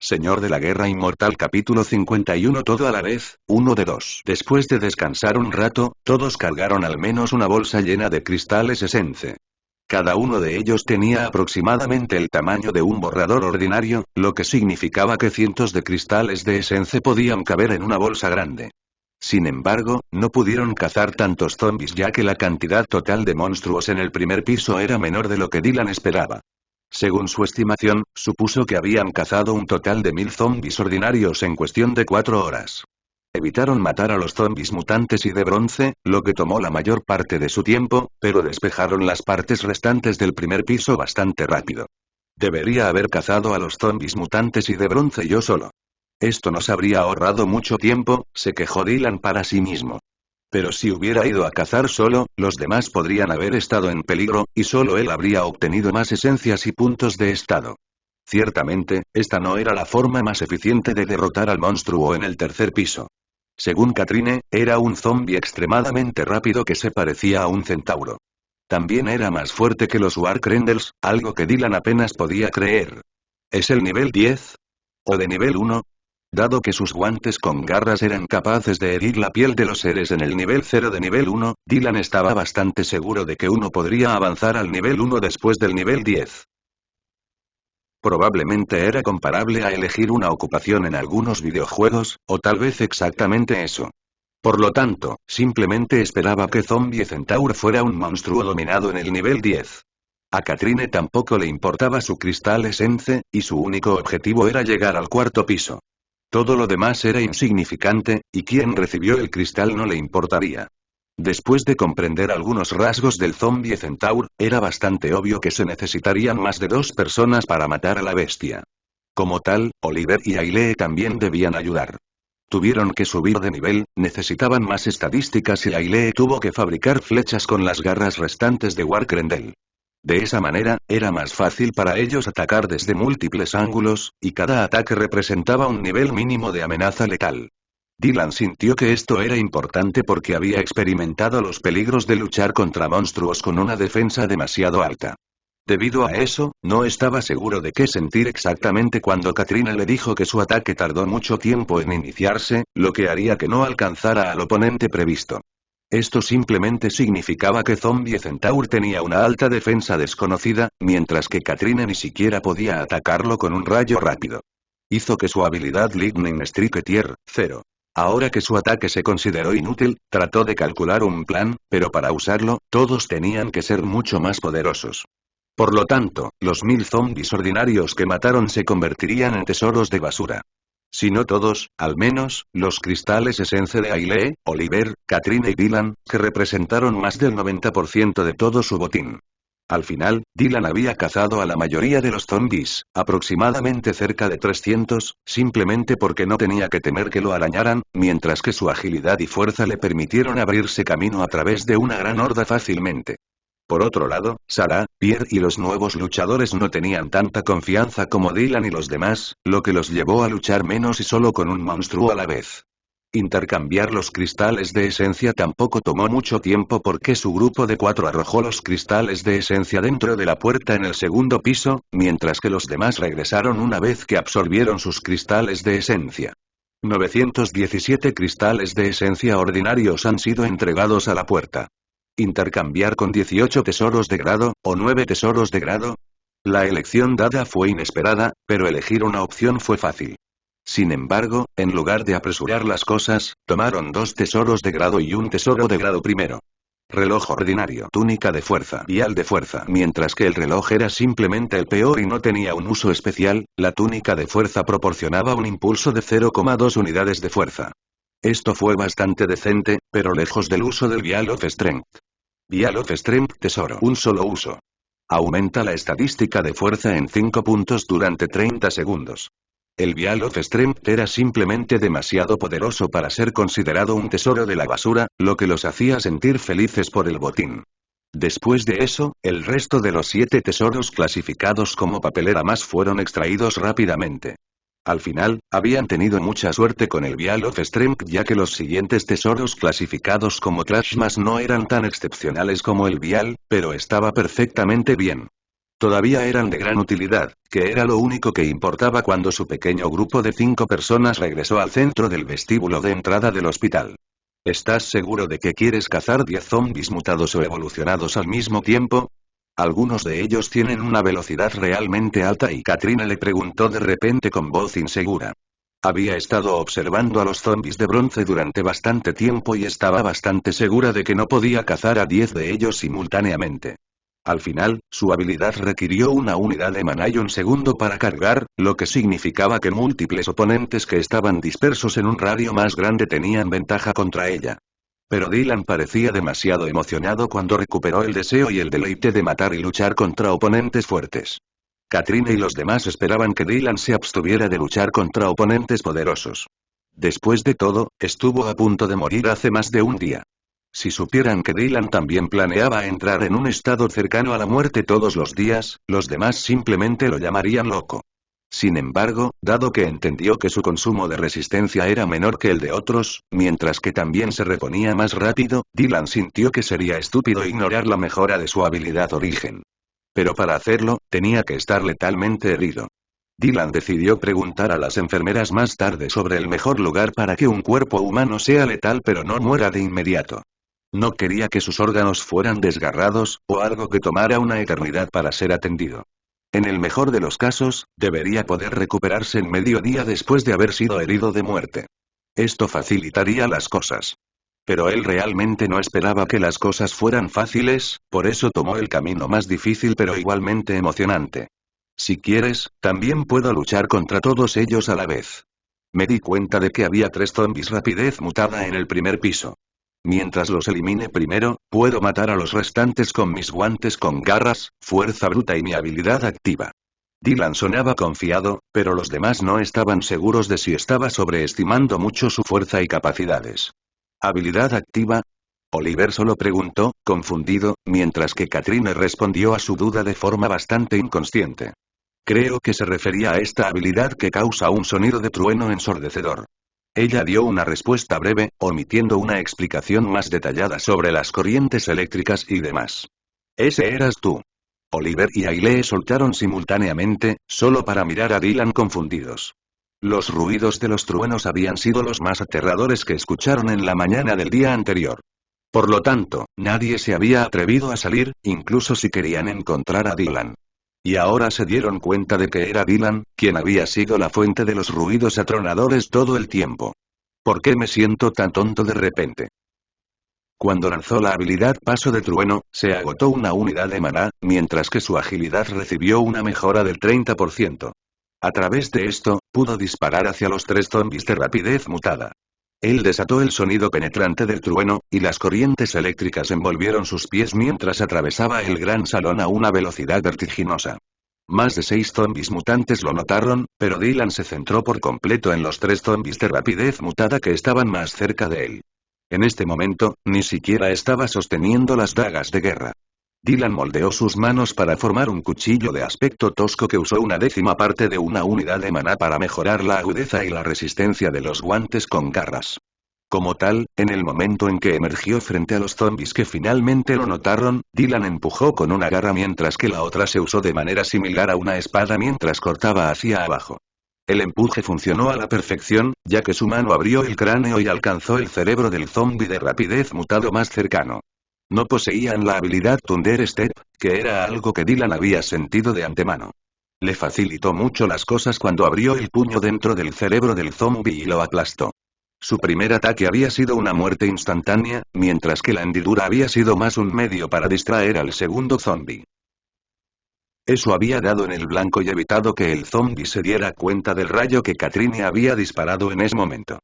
Señor de la Guerra Inmortal capítulo 51 todo a la vez, 1 de 2. Después de descansar un rato, todos cargaron al menos una bolsa llena de cristales Essence. Cada uno de ellos tenía aproximadamente el tamaño de un borrador ordinario, lo que significaba que cientos de cristales de Essence podían caber en una bolsa grande. Sin embargo, no pudieron cazar tantos zombies ya que la cantidad total de monstruos en el primer piso era menor de lo que Dylan esperaba. Según su estimación, supuso que habían cazado un total de 1000 zombies ordinarios en cuestión de 4 horas. Evitaron matar a los zombies mutantes y de bronce, lo que tomó la mayor parte de su tiempo, pero despejaron las partes restantes del primer piso bastante rápido. Debería haber cazado a los zombies mutantes y de bronce yo solo. Esto nos habría ahorrado mucho tiempo, se quejó Dylan para sí mismo. Pero si hubiera ido a cazar solo, los demás podrían haber estado en peligro, y solo él habría obtenido más esencias y puntos de estado. Ciertamente, esta no era la forma más eficiente de derrotar al monstruo en el tercer piso. Según Katrine, era un zombie extremadamente rápido que se parecía a un centauro. También era más fuerte que los Warcrendels, algo que Dylan apenas podía creer. ¿Es el nivel 10? ¿O de nivel 1? Dado que sus guantes con garras eran capaces de herir la piel de los seres en el nivel 0 de nivel 1, Dylan estaba bastante seguro de que uno podría avanzar al nivel 1 después del nivel 10. Probablemente era comparable a elegir una ocupación en algunos videojuegos, o tal vez exactamente eso. Por lo tanto, simplemente esperaba que Zombie Centaur fuera un monstruo dominado en el nivel 10. A Katrine tampoco le importaba su cristal Essence, y su único objetivo era llegar al cuarto piso. Todo lo demás era insignificante, y quien recibió el cristal no le importaría. Después de comprender algunos rasgos del zombie centaur, era bastante obvio que se necesitarían más de 2 personas para matar a la bestia. Como tal, Oliver y Ailee también debían ayudar. Tuvieron que subir de nivel, necesitaban más estadísticas y Ailee tuvo que fabricar flechas con las garras restantes de Warcrendel. De esa manera, era más fácil para ellos atacar desde múltiples ángulos, y cada ataque representaba un nivel mínimo de amenaza letal. Dylan sintió que esto era importante porque había experimentado los peligros de luchar contra monstruos con una defensa demasiado alta. Debido a eso, no estaba seguro de qué sentir exactamente cuando Katrina le dijo que su ataque tardó mucho tiempo en iniciarse, lo que haría que no alcanzara al oponente previsto. Esto simplemente significaba que Zombie Centaur tenía una alta defensa desconocida, mientras que Katrina ni siquiera podía atacarlo con un rayo rápido. Hizo que su habilidad Lightning Strike Tier 0. Ahora que su ataque se consideró inútil, trató de calcular un plan, pero para usarlo, todos tenían que ser mucho más poderosos. Por lo tanto, los 1000 zombies ordinarios que mataron se convertirían en tesoros de basura. Si no todos, al menos, los cristales Essence de Ailee, Oliver, Katrina y Dylan, que representaron más del 90% de todo su botín. Al final, Dylan había cazado a la mayoría de los zombies, aproximadamente cerca de 300, simplemente porque no tenía que temer que lo arañaran, mientras que su agilidad y fuerza le permitieron abrirse camino a través de una gran horda fácilmente. Por otro lado, Sarah, Pierre y los nuevos luchadores no tenían tanta confianza como Dylan y los demás, lo que los llevó a luchar menos y solo con un monstruo a la vez. Intercambiar los cristales de esencia tampoco tomó mucho tiempo porque su grupo de 4 arrojó los cristales de esencia dentro de la puerta en el segundo piso, mientras que los demás regresaron una vez que absorbieron sus cristales de esencia. 917 cristales de esencia ordinarios han sido entregados a la puerta. ¿Intercambiar con 18 tesoros de grado, o 9 tesoros de grado? La elección dada fue inesperada, pero elegir una opción fue fácil. Sin embargo, en lugar de apresurar las cosas, tomaron 2 tesoros de grado y un tesoro de grado primero. Reloj ordinario, túnica de fuerza, vial de fuerza. Mientras que el reloj era simplemente el peor y no tenía un uso especial, la túnica de fuerza proporcionaba un impulso de 0,2 unidades de fuerza. Esto fue bastante decente, pero lejos del uso del Vial of Strength. Vial of Strength tesoro. Un solo uso. Aumenta la estadística de fuerza en 5 puntos durante 30 segundos. El Vial of Strength era simplemente demasiado poderoso para ser considerado un tesoro de la basura, lo que los hacía sentir felices por el botín. Después de eso, el resto de los 7 tesoros clasificados como papelera más fueron extraídos rápidamente. Al final, habían tenido mucha suerte con el Vial of Strength ya que los siguientes tesoros clasificados como Trash más no eran tan excepcionales como el Vial, pero estaba perfectamente bien. todavía eran de gran utilidad, que era lo único que importaba cuando su pequeño grupo de 5 personas regresó al centro del vestíbulo de entrada del hospital. ¿Estás seguro de que quieres cazar 10 zombies mutados o evolucionados al mismo tiempo? Algunos de ellos tienen una velocidad realmente alta y Katrina le preguntó de repente con voz insegura. Había estado observando a los zombies de bronce durante bastante tiempo y estaba bastante segura de que no podía cazar a 10 de ellos simultáneamente. Al final, su habilidad requirió una unidad de maná y un segundo para cargar, lo que significaba que múltiples oponentes que estaban dispersos en un radio más grande tenían ventaja contra ella. Pero Dylan parecía demasiado emocionado cuando recuperó el deseo y el deleite de matar y luchar contra oponentes fuertes. Katrina y los demás esperaban que Dylan se abstuviera de luchar contra oponentes poderosos. Después de todo, estuvo a punto de morir hace más de un día. Si supieran que Dylan también planeaba entrar en un estado cercano a la muerte todos los días, los demás simplemente lo llamarían loco. Sin embargo, dado que entendió que su consumo de resistencia era menor que el de otros, mientras que también se reponía más rápido, Dylan sintió que sería estúpido ignorar la mejora de su habilidad origen. Pero para hacerlo, tenía que estar letalmente herido. Dylan decidió preguntar a las enfermeras más tarde sobre el mejor lugar para que un cuerpo humano sea letal pero no muera de inmediato. No quería que sus órganos fueran desgarrados, o algo que tomara una eternidad para ser atendido. En el mejor de los casos, debería poder recuperarse en medio día después de haber sido herido de muerte. Esto facilitaría las cosas. Pero él realmente no esperaba que las cosas fueran fáciles, por eso tomó el camino más difícil pero igualmente emocionante. Si quieres, también puedo luchar contra todos ellos a la vez. Me di cuenta de que había 3 zombies rapidez mutada en el primer piso. Mientras los elimine primero, puedo matar a los restantes con mis guantes con garras, fuerza bruta y mi habilidad activa. Dylan sonaba confiado, pero los demás no estaban seguros de si estaba sobreestimando mucho su fuerza y capacidades. ¿Habilidad activa? Oliver solo preguntó, confundido, mientras que Katrina respondió a su duda de forma bastante inconsciente. Creo que se refería a esta habilidad que causa un sonido de trueno ensordecedor. Ella dio una respuesta breve, omitiendo una explicación más detallada sobre las corrientes eléctricas y demás. Ese eras tú. Oliver y Ailey soltaron simultáneamente, solo para mirar a Dylan confundidos. Los ruidos de los truenos habían sido los más aterradores que escucharon en la mañana del día anterior. Por lo tanto, nadie se había atrevido a salir, incluso si querían encontrar a Dylan. Y ahora se dieron cuenta de que era Dylan, quien había sido la fuente de los ruidos atronadores todo el tiempo. ¿Por qué me siento tan tonto de repente? Cuando lanzó la habilidad Paso de Trueno, se agotó una unidad de maná, mientras que su agilidad recibió una mejora del 30%. A través de esto, pudo disparar hacia los 3 zombies de rapidez mutada. Él desató el sonido penetrante del trueno, y las corrientes eléctricas envolvieron sus pies mientras atravesaba el gran salón a una velocidad vertiginosa. Más de 6 zombies mutantes lo notaron, pero Dylan se centró por completo en los 3 zombies de rapidez mutada que estaban más cerca de él. En este momento, ni siquiera estaba sosteniendo las dagas de guerra. Dylan moldeó sus manos para formar un cuchillo de aspecto tosco que usó una 10ª parte de una unidad de maná para mejorar la agudeza y la resistencia de los guantes con garras. Como tal, en el momento en que emergió frente a los zombies que finalmente lo notaron, Dylan empujó con una garra mientras que la otra se usó de manera similar a una espada mientras cortaba hacia abajo. El empuje funcionó a la perfección, ya que su mano abrió el cráneo y alcanzó el cerebro del zombie de rapidez mutado más cercano. No poseían la habilidad Thunder Step, que era algo que Dylan había sentido de antemano. Le facilitó mucho las cosas cuando abrió el puño dentro del cerebro del zombie y lo aplastó. Su primer ataque había sido una muerte instantánea, mientras que la hendidura había sido más un medio para distraer al segundo zombie. Eso había dado en el blanco y evitado que el zombie se diera cuenta del rayo que Katrina había disparado en ese momento.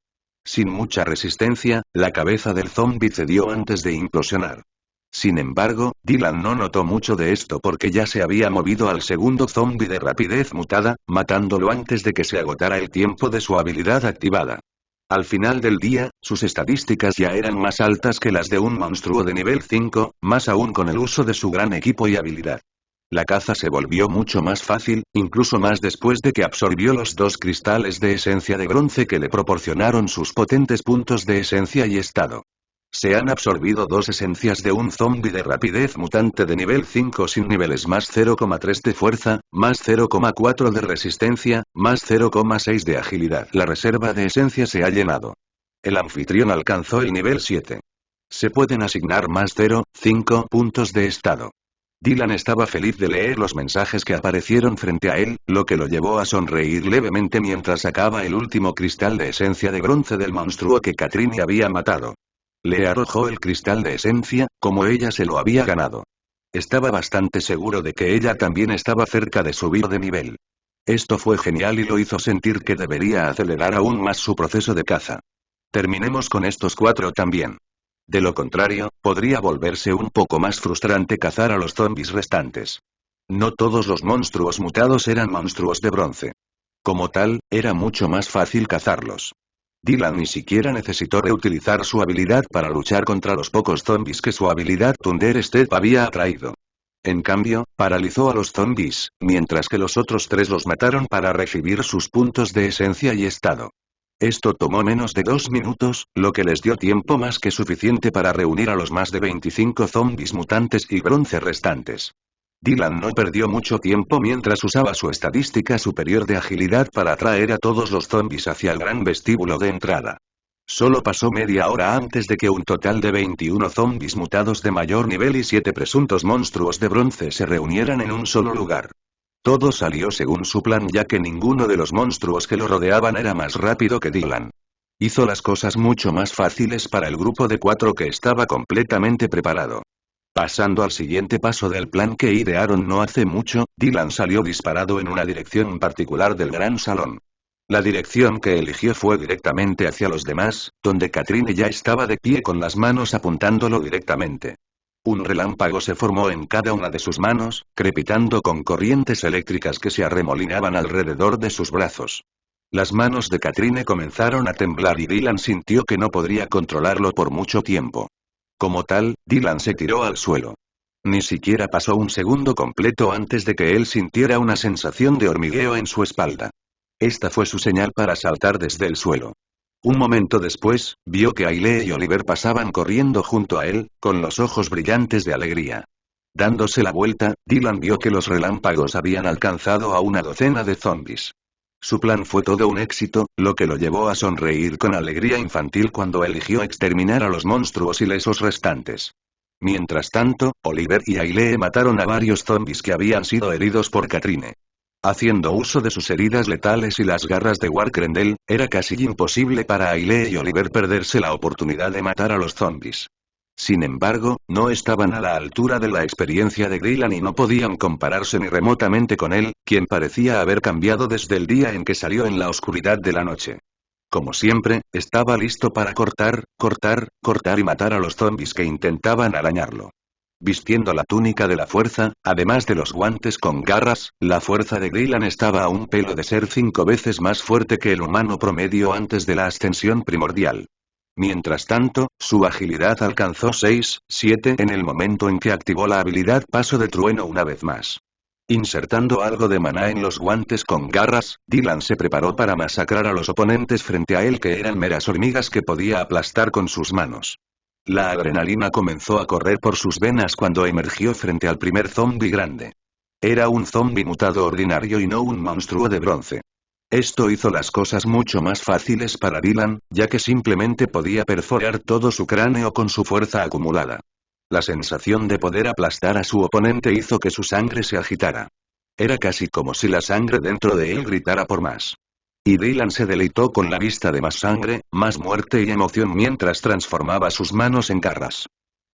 Sin mucha resistencia, la cabeza del zombie cedió antes de implosionar. Sin embargo, Dylan no notó mucho de esto porque ya se había movido al segundo zombie de rapidez mutada, matándolo antes de que se agotara el tiempo de su habilidad activada. Al final del día, sus estadísticas ya eran más altas que las de un monstruo de nivel 5, más aún con el uso de su gran equipo y habilidad. La caza se volvió mucho más fácil, incluso más después de que absorbió los 2 cristales de esencia de bronce que le proporcionaron sus potentes puntos de esencia y estado. Se han absorbido dos esencias de un zombie de rapidez mutante de nivel 5 sin niveles más 0,3 de fuerza, más 0,4 de resistencia, más 0,6 de agilidad. La reserva de esencia se ha llenado. El anfitrión alcanzó el nivel 7. Se pueden asignar más 0,5 puntos de estado. Dylan estaba feliz de leer los mensajes que aparecieron frente a él, lo que lo llevó a sonreír levemente mientras sacaba el último cristal de esencia de bronce del monstruo que Katrine había matado. Le arrojó el cristal de esencia, como ella se lo había ganado. Estaba bastante seguro de que ella también estaba cerca de subir de nivel. Esto fue genial y lo hizo sentir que debería acelerar aún más su proceso de caza. Terminemos con estos 4 también. De lo contrario, podría volverse un poco más frustrante cazar a los zombies restantes. No todos los monstruos mutados eran monstruos de bronce. Como tal, era mucho más fácil cazarlos. Dylan ni siquiera necesitó reutilizar su habilidad para luchar contra los pocos zombies que su habilidad Thunder Step había atraído. En cambio, paralizó a los zombies, mientras que los otros 3 los mataron para recibir sus puntos de esencia y estado. Esto tomó menos de 2 minutos, lo que les dio tiempo más que suficiente para reunir a los más de 25 zombies mutantes y bronce restantes. Dylan no perdió mucho tiempo mientras usaba su estadística superior de agilidad para atraer a todos los zombies hacia el gran vestíbulo de entrada. Solo pasó media hora antes de que un total de 21 zombies mutados de mayor nivel y 7 presuntos monstruos de bronce se reunieran en un solo lugar. Todo salió según su plan ya que ninguno de los monstruos que lo rodeaban era más rápido que Dylan. Hizo las cosas mucho más fáciles para el grupo de 4 que estaba completamente preparado. Pasando al siguiente paso del plan que idearon no hace mucho, Dylan salió disparado en una dirección particular del gran salón. La dirección que eligió fue directamente hacia los demás, donde Katrine ya estaba de pie con las manos apuntándolo directamente. Un relámpago se formó en cada una de sus manos, crepitando con corrientes eléctricas que se arremolinaban alrededor de sus brazos. Las manos de Katrine comenzaron a temblar y Dylan sintió que no podría controlarlo por mucho tiempo. Como tal, Dylan se tiró al suelo. Ni siquiera pasó un segundo completo antes de que él sintiera una sensación de hormigueo en su espalda. Esta fue su señal para saltar desde el suelo. Un momento después, vio que Ailey y Oliver pasaban corriendo junto a él, con los ojos brillantes de alegría. Dándose la vuelta, Dylan vio que los relámpagos habían alcanzado a una docena de zombies. Su plan fue todo un éxito, lo que lo llevó a sonreír con alegría infantil cuando eligió exterminar a los monstruos ilesos restantes. Mientras tanto, Oliver y Ailey mataron a varios zombies que habían sido heridos por Katrine. Haciendo uso de sus heridas letales y las garras de Warcrendel, era casi imposible para Ailey y Oliver perderse la oportunidad de matar a los zombies. Sin embargo, no estaban a la altura de la experiencia de Dylan y no podían compararse ni remotamente con él, quien parecía haber cambiado desde el día en que salió en la oscuridad de la noche. Como siempre, estaba listo para cortar y matar a los zombies que intentaban arañarlo. Vistiendo la túnica de la fuerza, además de los guantes con garras, la fuerza de Dylan estaba a un pelo de ser 5 veces más fuerte que el humano promedio antes de la ascensión primordial. Mientras tanto, su agilidad alcanzó 6, 7 en el momento en que activó la habilidad Paso de Trueno una vez más. Insertando algo de maná en los guantes con garras, Dylan se preparó para masacrar a los oponentes frente a él que eran meras hormigas que podía aplastar con sus manos. La adrenalina comenzó a correr por sus venas cuando emergió frente al primer zombi grande. Era un zombi mutado ordinario y no un monstruo de bronce. Esto hizo las cosas mucho más fáciles para Dylan, ya que simplemente podía perforar todo su cráneo con su fuerza acumulada. La sensación de poder aplastar a su oponente hizo que su sangre se agitara. Era casi como si la sangre dentro de él gritara por más. Y Dylan se deleitó con la vista de más sangre, más muerte y emoción mientras transformaba sus manos en garras.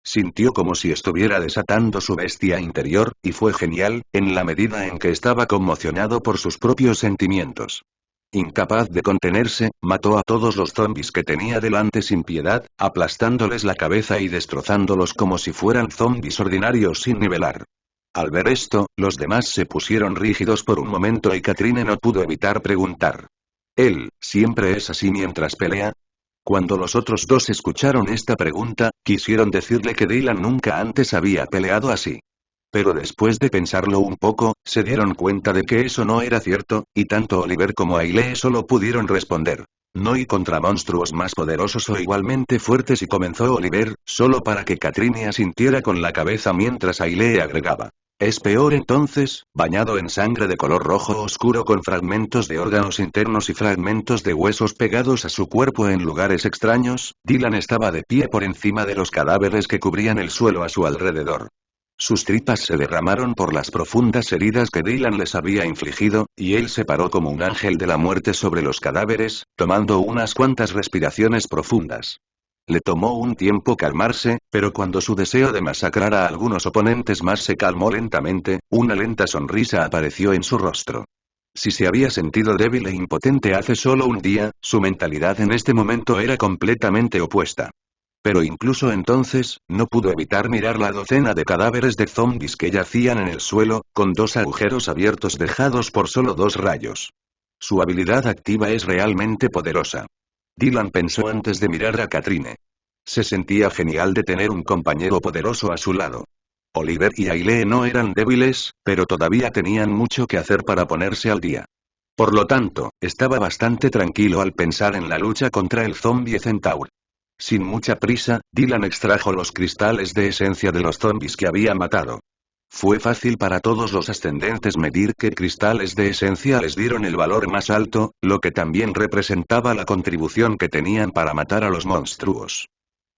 Sintió como si estuviera desatando su bestia interior, y fue genial, en la medida en que estaba conmocionado por sus propios sentimientos. Incapaz de contenerse, mató a todos los zombies que tenía delante sin piedad, aplastándoles la cabeza y destrozándolos como si fueran zombies ordinarios sin nivelar. Al ver esto, los demás se pusieron rígidos por un momento y Katrine no pudo evitar preguntar. ¿Él, siempre es así mientras pelea? Cuando los otros dos escucharon esta pregunta, quisieron decirle que Dylan nunca antes había peleado así. Pero después de pensarlo un poco, se dieron cuenta de que eso no era cierto, y tanto Oliver como Ailey solo pudieron responder. No y contra monstruos más poderosos o igualmente fuertes, y comenzó Oliver, solo para que Katrine asintiera con la cabeza mientras Ailee agregaba. Es peor entonces, bañado en sangre de color rojo oscuro con fragmentos de órganos internos y fragmentos de huesos pegados a su cuerpo en lugares extraños. Dylan estaba de pie por encima de los cadáveres que cubrían el suelo a su alrededor. Sus tripas se derramaron por las profundas heridas que Dylan les había infligido, y él se paró como un ángel de la muerte sobre los cadáveres, tomando unas cuantas respiraciones profundas. Le tomó un tiempo calmarse, pero cuando su deseo de masacrar a algunos oponentes más se calmó lentamente, una lenta sonrisa apareció en su rostro. Si se había sentido débil e impotente hace solo un día, su mentalidad en este momento era completamente opuesta. Pero incluso entonces, no pudo evitar mirar la docena de cadáveres de zombies que yacían en el suelo, con 2 agujeros abiertos dejados por solo 2 rayos. Su habilidad activa es realmente poderosa. Dylan pensó antes de mirar a Katrine. Se sentía genial de tener un compañero poderoso a su lado. Oliver y Ailee no eran débiles, pero todavía tenían mucho que hacer para ponerse al día. Por lo tanto, estaba bastante tranquilo al pensar en la lucha contra el zombie Centaur. Sin mucha prisa, Dylan extrajo los cristales de esencia de los zombies que había matado. Fue fácil para todos los ascendentes medir qué cristales de esencia les dieron el valor más alto, lo que también representaba la contribución que tenían para matar a los monstruos.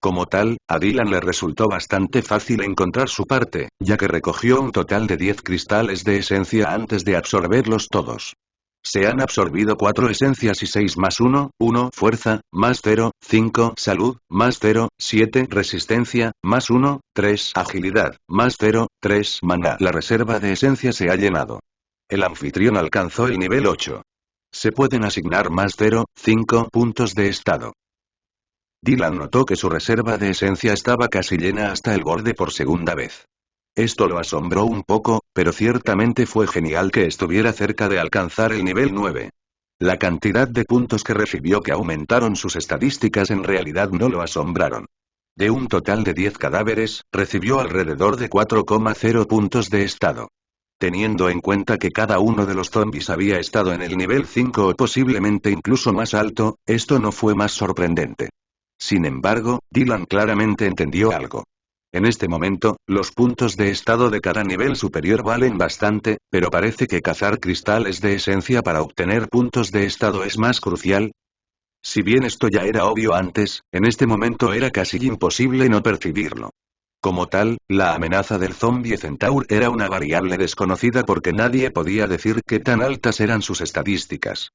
Como tal, a Dylan le resultó bastante fácil encontrar su parte, ya que recogió un total de 10 cristales de esencia antes de absorberlos todos. Se han absorbido 4 esencias y 6 más 1, 1 fuerza, más 0, 5 salud, más 0, 7 resistencia, más 1, 3 agilidad, más 0, 3 maná. La reserva de esencia se ha llenado. El anfitrión alcanzó el nivel 8. Se pueden asignar más 0, 5 puntos de estado. Dylan notó que su reserva de esencia estaba casi llena hasta el borde por segunda vez. Esto lo asombró un poco, pero ciertamente fue genial que estuviera cerca de alcanzar el nivel 9. La cantidad de puntos que recibió que aumentaron sus estadísticas en realidad no lo asombraron. De un total de 10 cadáveres, recibió alrededor de 4,0 puntos de estado. Teniendo en cuenta que cada uno de los zombies había estado en el nivel 5 o posiblemente incluso más alto, esto no fue más sorprendente. Sin embargo, Dylan claramente entendió algo. En este momento, los puntos de estado de cada nivel superior valen bastante, pero parece que cazar cristales de esencia para obtener puntos de estado es más crucial. Si bien esto ya era obvio antes, en este momento era casi imposible no percibirlo. Como tal, la amenaza del zombie Centaur era una variable desconocida porque nadie podía decir qué tan altas eran sus estadísticas.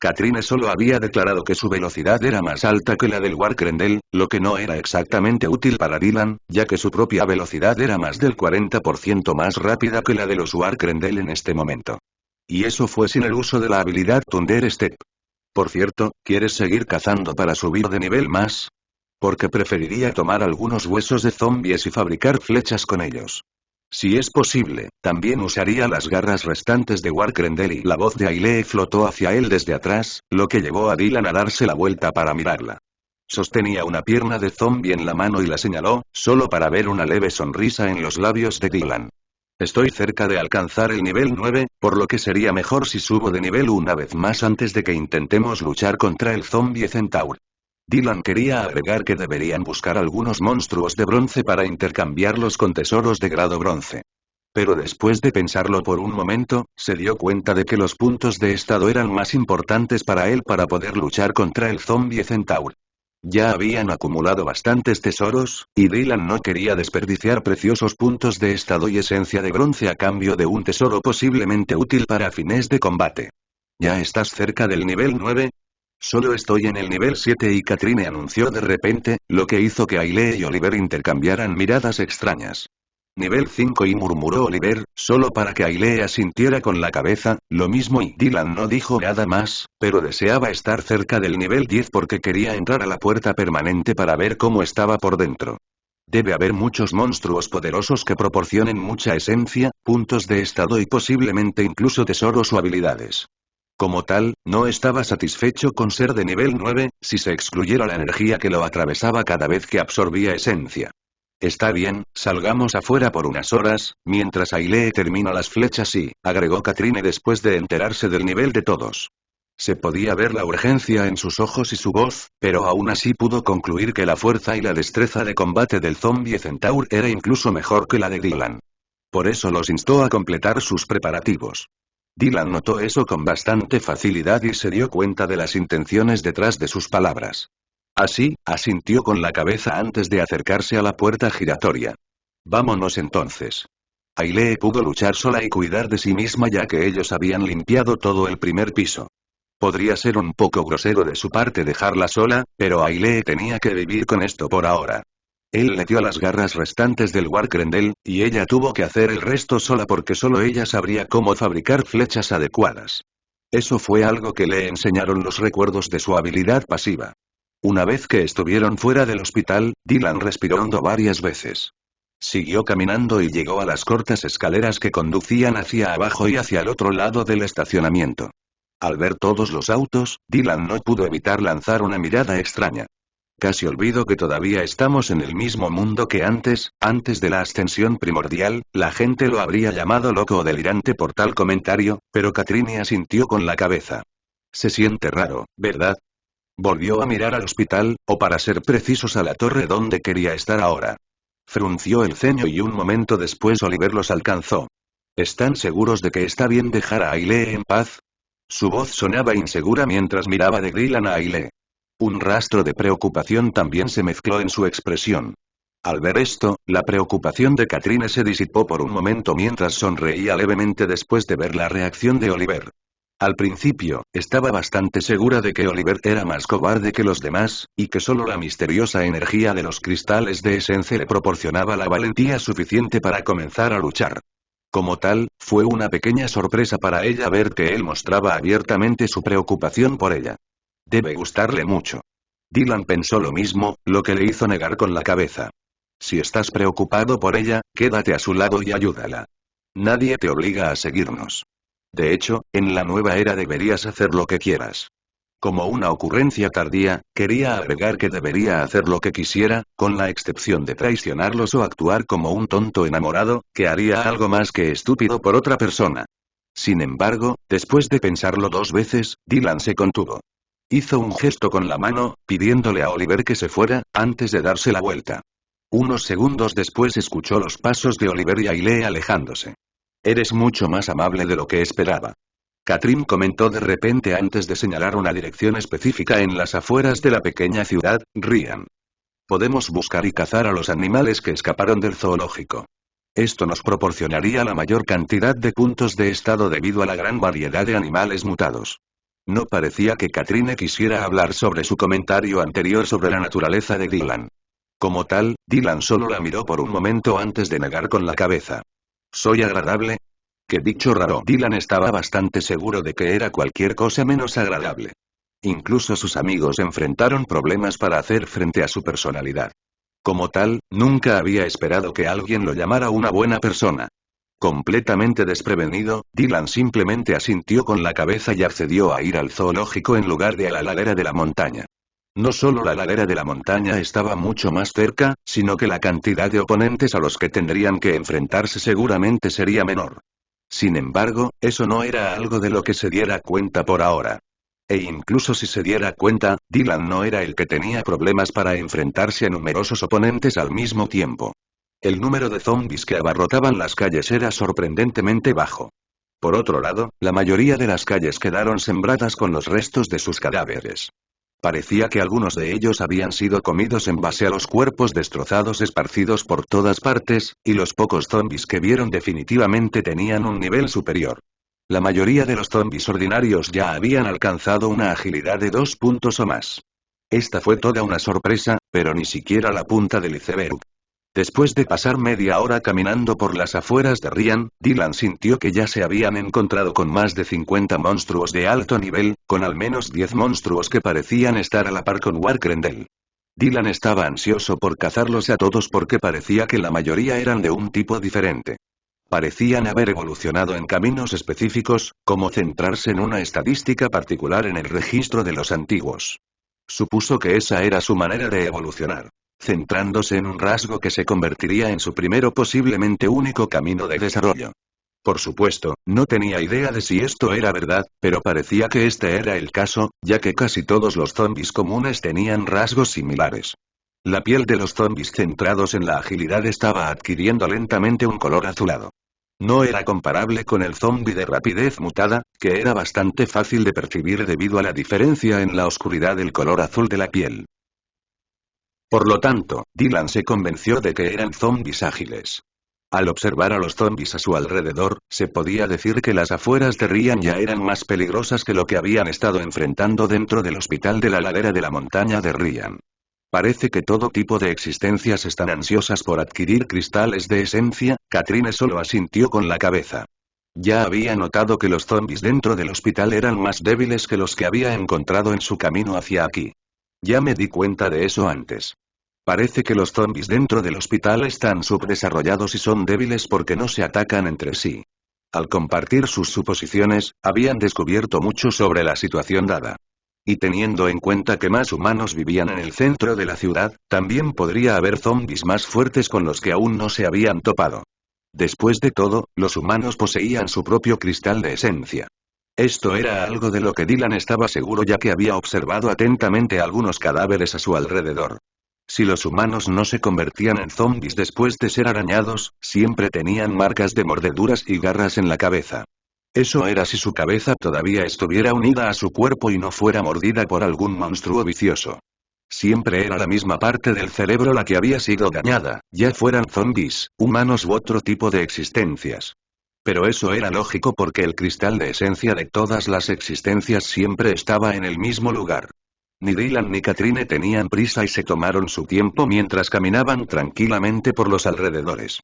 Katrine solo había declarado que su velocidad era más alta que la del Warkrendel, lo que no era exactamente útil para Dylan, ya que su propia velocidad era más del 40% más rápida que la de los Warkrendel en este momento. Y eso fue sin el uso de la habilidad Thunder Step. Por cierto, ¿quieres seguir cazando para subir de nivel más? Porque preferiría tomar algunos huesos de zombies y fabricar flechas con ellos. Si es posible, también usaría las garras restantes de Warkrendel. Y la voz de Ailee flotó hacia él desde atrás, lo que llevó a Dylan a darse la vuelta para mirarla. Sostenía una pierna de zombie en la mano y la señaló, solo para ver una leve sonrisa en los labios de Dylan. Estoy cerca de alcanzar el nivel 9, por lo que sería mejor si subo de nivel una vez más antes de que intentemos luchar contra el zombie Centaur. Dylan quería agregar que deberían buscar algunos monstruos de bronce para intercambiarlos con tesoros de grado bronce. Pero después de pensarlo por un momento, se dio cuenta de que los puntos de estado eran más importantes para él para poder luchar contra el zombie Centaur. Ya habían acumulado bastantes tesoros, y Dylan no quería desperdiciar preciosos puntos de estado y esencia de bronce a cambio de un tesoro posiblemente útil para fines de combate. ¿Ya estás cerca del nivel 9? Solo estoy en el nivel 7 y Katrine anunció de repente, lo que hizo que Ailee y Oliver intercambiaran miradas extrañas. Nivel 5 y murmuró Oliver, solo para que Ailee asintiera con la cabeza, lo mismo y Dylan no dijo nada más, pero deseaba estar cerca del nivel 10 porque quería entrar a la puerta permanente para ver cómo estaba por dentro. Debe haber muchos monstruos poderosos que proporcionen mucha esencia, puntos de estado y posiblemente incluso tesoros o habilidades. Como tal, no estaba satisfecho con ser de nivel 9, si se excluyera la energía que lo atravesaba cada vez que absorbía esencia. Está bien, salgamos afuera por unas horas, mientras Ailee termina las flechas y, agregó Katrine después de enterarse del nivel de todos. Se podía ver la urgencia en sus ojos y su voz, pero aún así pudo concluir que la fuerza y la destreza de combate del zombie centaur era incluso mejor que la de Dylan. Por eso los instó a completar sus preparativos. Dylan notó eso con bastante facilidad y se dio cuenta de las intenciones detrás de sus palabras. Así, asintió con la cabeza antes de acercarse a la puerta giratoria. Vámonos entonces. Ailee pudo luchar sola y cuidar de sí misma ya que ellos habían limpiado todo el primer piso. Podría ser un poco grosero de su parte dejarla sola, pero Ailee tenía que vivir con esto por ahora. Él le dio las garras restantes del Warcrendel, y ella tuvo que hacer el resto sola porque solo ella sabría cómo fabricar flechas adecuadas. Eso fue algo que le enseñaron los recuerdos de su habilidad pasiva. Una vez que estuvieron fuera del hospital, Dylan respiró hondo varias veces. Siguió caminando y llegó a las cortas escaleras que conducían hacia abajo y hacia el otro lado del estacionamiento. Al ver todos los autos, Dylan no pudo evitar lanzar una mirada extraña. Casi olvido que todavía estamos en el mismo mundo que antes de la ascensión primordial, la gente lo habría llamado loco o delirante por tal comentario, pero Katrine asintió con la cabeza. Se siente raro, ¿verdad? Volvió a mirar al hospital, o para ser precisos a la torre donde quería estar ahora. Frunció el ceño y un momento después Oliver los alcanzó. ¿Están seguros de que está bien dejar a Ailee en paz? Su voz sonaba insegura mientras miraba de Dylan a Ailee. Un rastro de preocupación también se mezcló en su expresión. Al ver esto, la preocupación de Katrine se disipó por un momento mientras sonreía levemente después de ver la reacción de Oliver. Al principio, estaba bastante segura de que Oliver era más cobarde que los demás, y que solo la misteriosa energía de los cristales de esencia le proporcionaba la valentía suficiente para comenzar a luchar. Como tal, fue una pequeña sorpresa para ella ver que él mostraba abiertamente su preocupación por ella. Debe gustarle mucho. Dylan pensó lo mismo, lo que le hizo negar con la cabeza. Si estás preocupado por ella, quédate a su lado y ayúdala. Nadie te obliga a seguirnos. De hecho, en la nueva era deberías hacer lo que quieras. Como una ocurrencia tardía, quería agregar que debería hacer lo que quisiera, con la excepción de traicionarlos o actuar como un tonto enamorado, que haría algo más que estúpido por otra persona. Sin embargo, después de pensarlo 2 veces, Dylan se contuvo. Hizo un gesto con la mano, pidiéndole a Oliver que se fuera, antes de darse la vuelta. Unos segundos después escuchó los pasos de Oliver y Ailee alejándose. Eres mucho más amable de lo que esperaba. Katrine comentó de repente antes de señalar una dirección específica en las afueras de la pequeña ciudad, Ryan. Podemos buscar y cazar a los animales que escaparon del zoológico. Esto nos proporcionaría la mayor cantidad de puntos de estado debido a la gran variedad de animales mutados. No parecía que Katrine quisiera hablar sobre su comentario anterior sobre la naturaleza de Dylan. Como tal, Dylan solo la miró por un momento antes de negar con la cabeza. ¿Soy agradable? Qué dicho raro. Dylan estaba bastante seguro de que era cualquier cosa menos agradable. Incluso sus amigos enfrentaron problemas para hacer frente a su personalidad. Como tal, nunca había esperado que alguien lo llamara una buena persona. Completamente desprevenido, Dylan simplemente asintió con la cabeza y accedió a ir al zoológico en lugar de a la ladera de la montaña. No solo la ladera de la montaña estaba mucho más cerca, sino que la cantidad de oponentes a los que tendrían que enfrentarse seguramente sería menor. Sin embargo, eso no era algo de lo que se diera cuenta por ahora. E incluso si se diera cuenta, Dylan no era el que tenía problemas para enfrentarse a numerosos oponentes al mismo tiempo. El número de zombies que abarrotaban las calles era sorprendentemente bajo. Por otro lado, la mayoría de las calles quedaron sembradas con los restos de sus cadáveres. Parecía que algunos de ellos habían sido comidos en base a los cuerpos destrozados esparcidos por todas partes, y los pocos zombies que vieron definitivamente tenían un nivel superior. La mayoría de los zombies ordinarios ya habían alcanzado una agilidad de 2 puntos o más. Esta fue toda una sorpresa, pero ni siquiera la punta del iceberg. Después de pasar media hora caminando por las afueras de Ryan, Dylan sintió que ya se habían encontrado con más de 50 monstruos de alto nivel, con al menos 10 monstruos que parecían estar a la par con Warcrendel. Dylan estaba ansioso por cazarlos a todos porque parecía que la mayoría eran de un tipo diferente. Parecían haber evolucionado en caminos específicos, como centrarse en una estadística particular en el registro de los antiguos. Supuso que esa era su manera de evolucionar, centrándose en un rasgo que se convertiría en su primero posiblemente único camino de desarrollo. Por supuesto, no tenía idea de si esto era verdad, pero parecía que este era el caso, ya que casi todos los zombies comunes tenían rasgos similares. La piel de los zombies centrados en la agilidad estaba adquiriendo lentamente un color azulado. No era comparable con el zombie de rapidez mutada, que era bastante fácil de percibir debido a la diferencia en la oscuridad del color azul de la piel. Por lo tanto, Dylan se convenció de que eran zombies ágiles. Al observar a los zombies a su alrededor, se podía decir que las afueras de Ryan ya eran más peligrosas que lo que habían estado enfrentando dentro del hospital de la ladera de la montaña de Ryan. Parece que todo tipo de existencias están ansiosas por adquirir cristales de esencia. Katrine solo asintió con la cabeza. Ya había notado que los zombies dentro del hospital eran más débiles que los que había encontrado en su camino hacia aquí. Ya me di cuenta de eso antes. Parece que los zombies dentro del hospital están subdesarrollados y son débiles porque no se atacan entre sí. Al compartir sus suposiciones, habían descubierto mucho sobre la situación dada. Y teniendo en cuenta que más humanos vivían en el centro de la ciudad, también podría haber zombies más fuertes con los que aún no se habían topado. Después de todo, los humanos poseían su propio cristal de esencia. Esto era algo de lo que Dylan estaba seguro ya que había observado atentamente algunos cadáveres a su alrededor. Si los humanos no se convertían en zombies después de ser arañados, siempre tenían marcas de mordeduras y garras en la cabeza. Eso era si su cabeza todavía estuviera unida a su cuerpo y no fuera mordida por algún monstruo vicioso. Siempre era la misma parte del cerebro la que había sido dañada, ya fueran zombies, humanos u otro tipo de existencias. Pero eso era lógico porque el cristal de esencia de todas las existencias siempre estaba en el mismo lugar. Ni Dylan ni Katrine tenían prisa y se tomaron su tiempo mientras caminaban tranquilamente por los alrededores.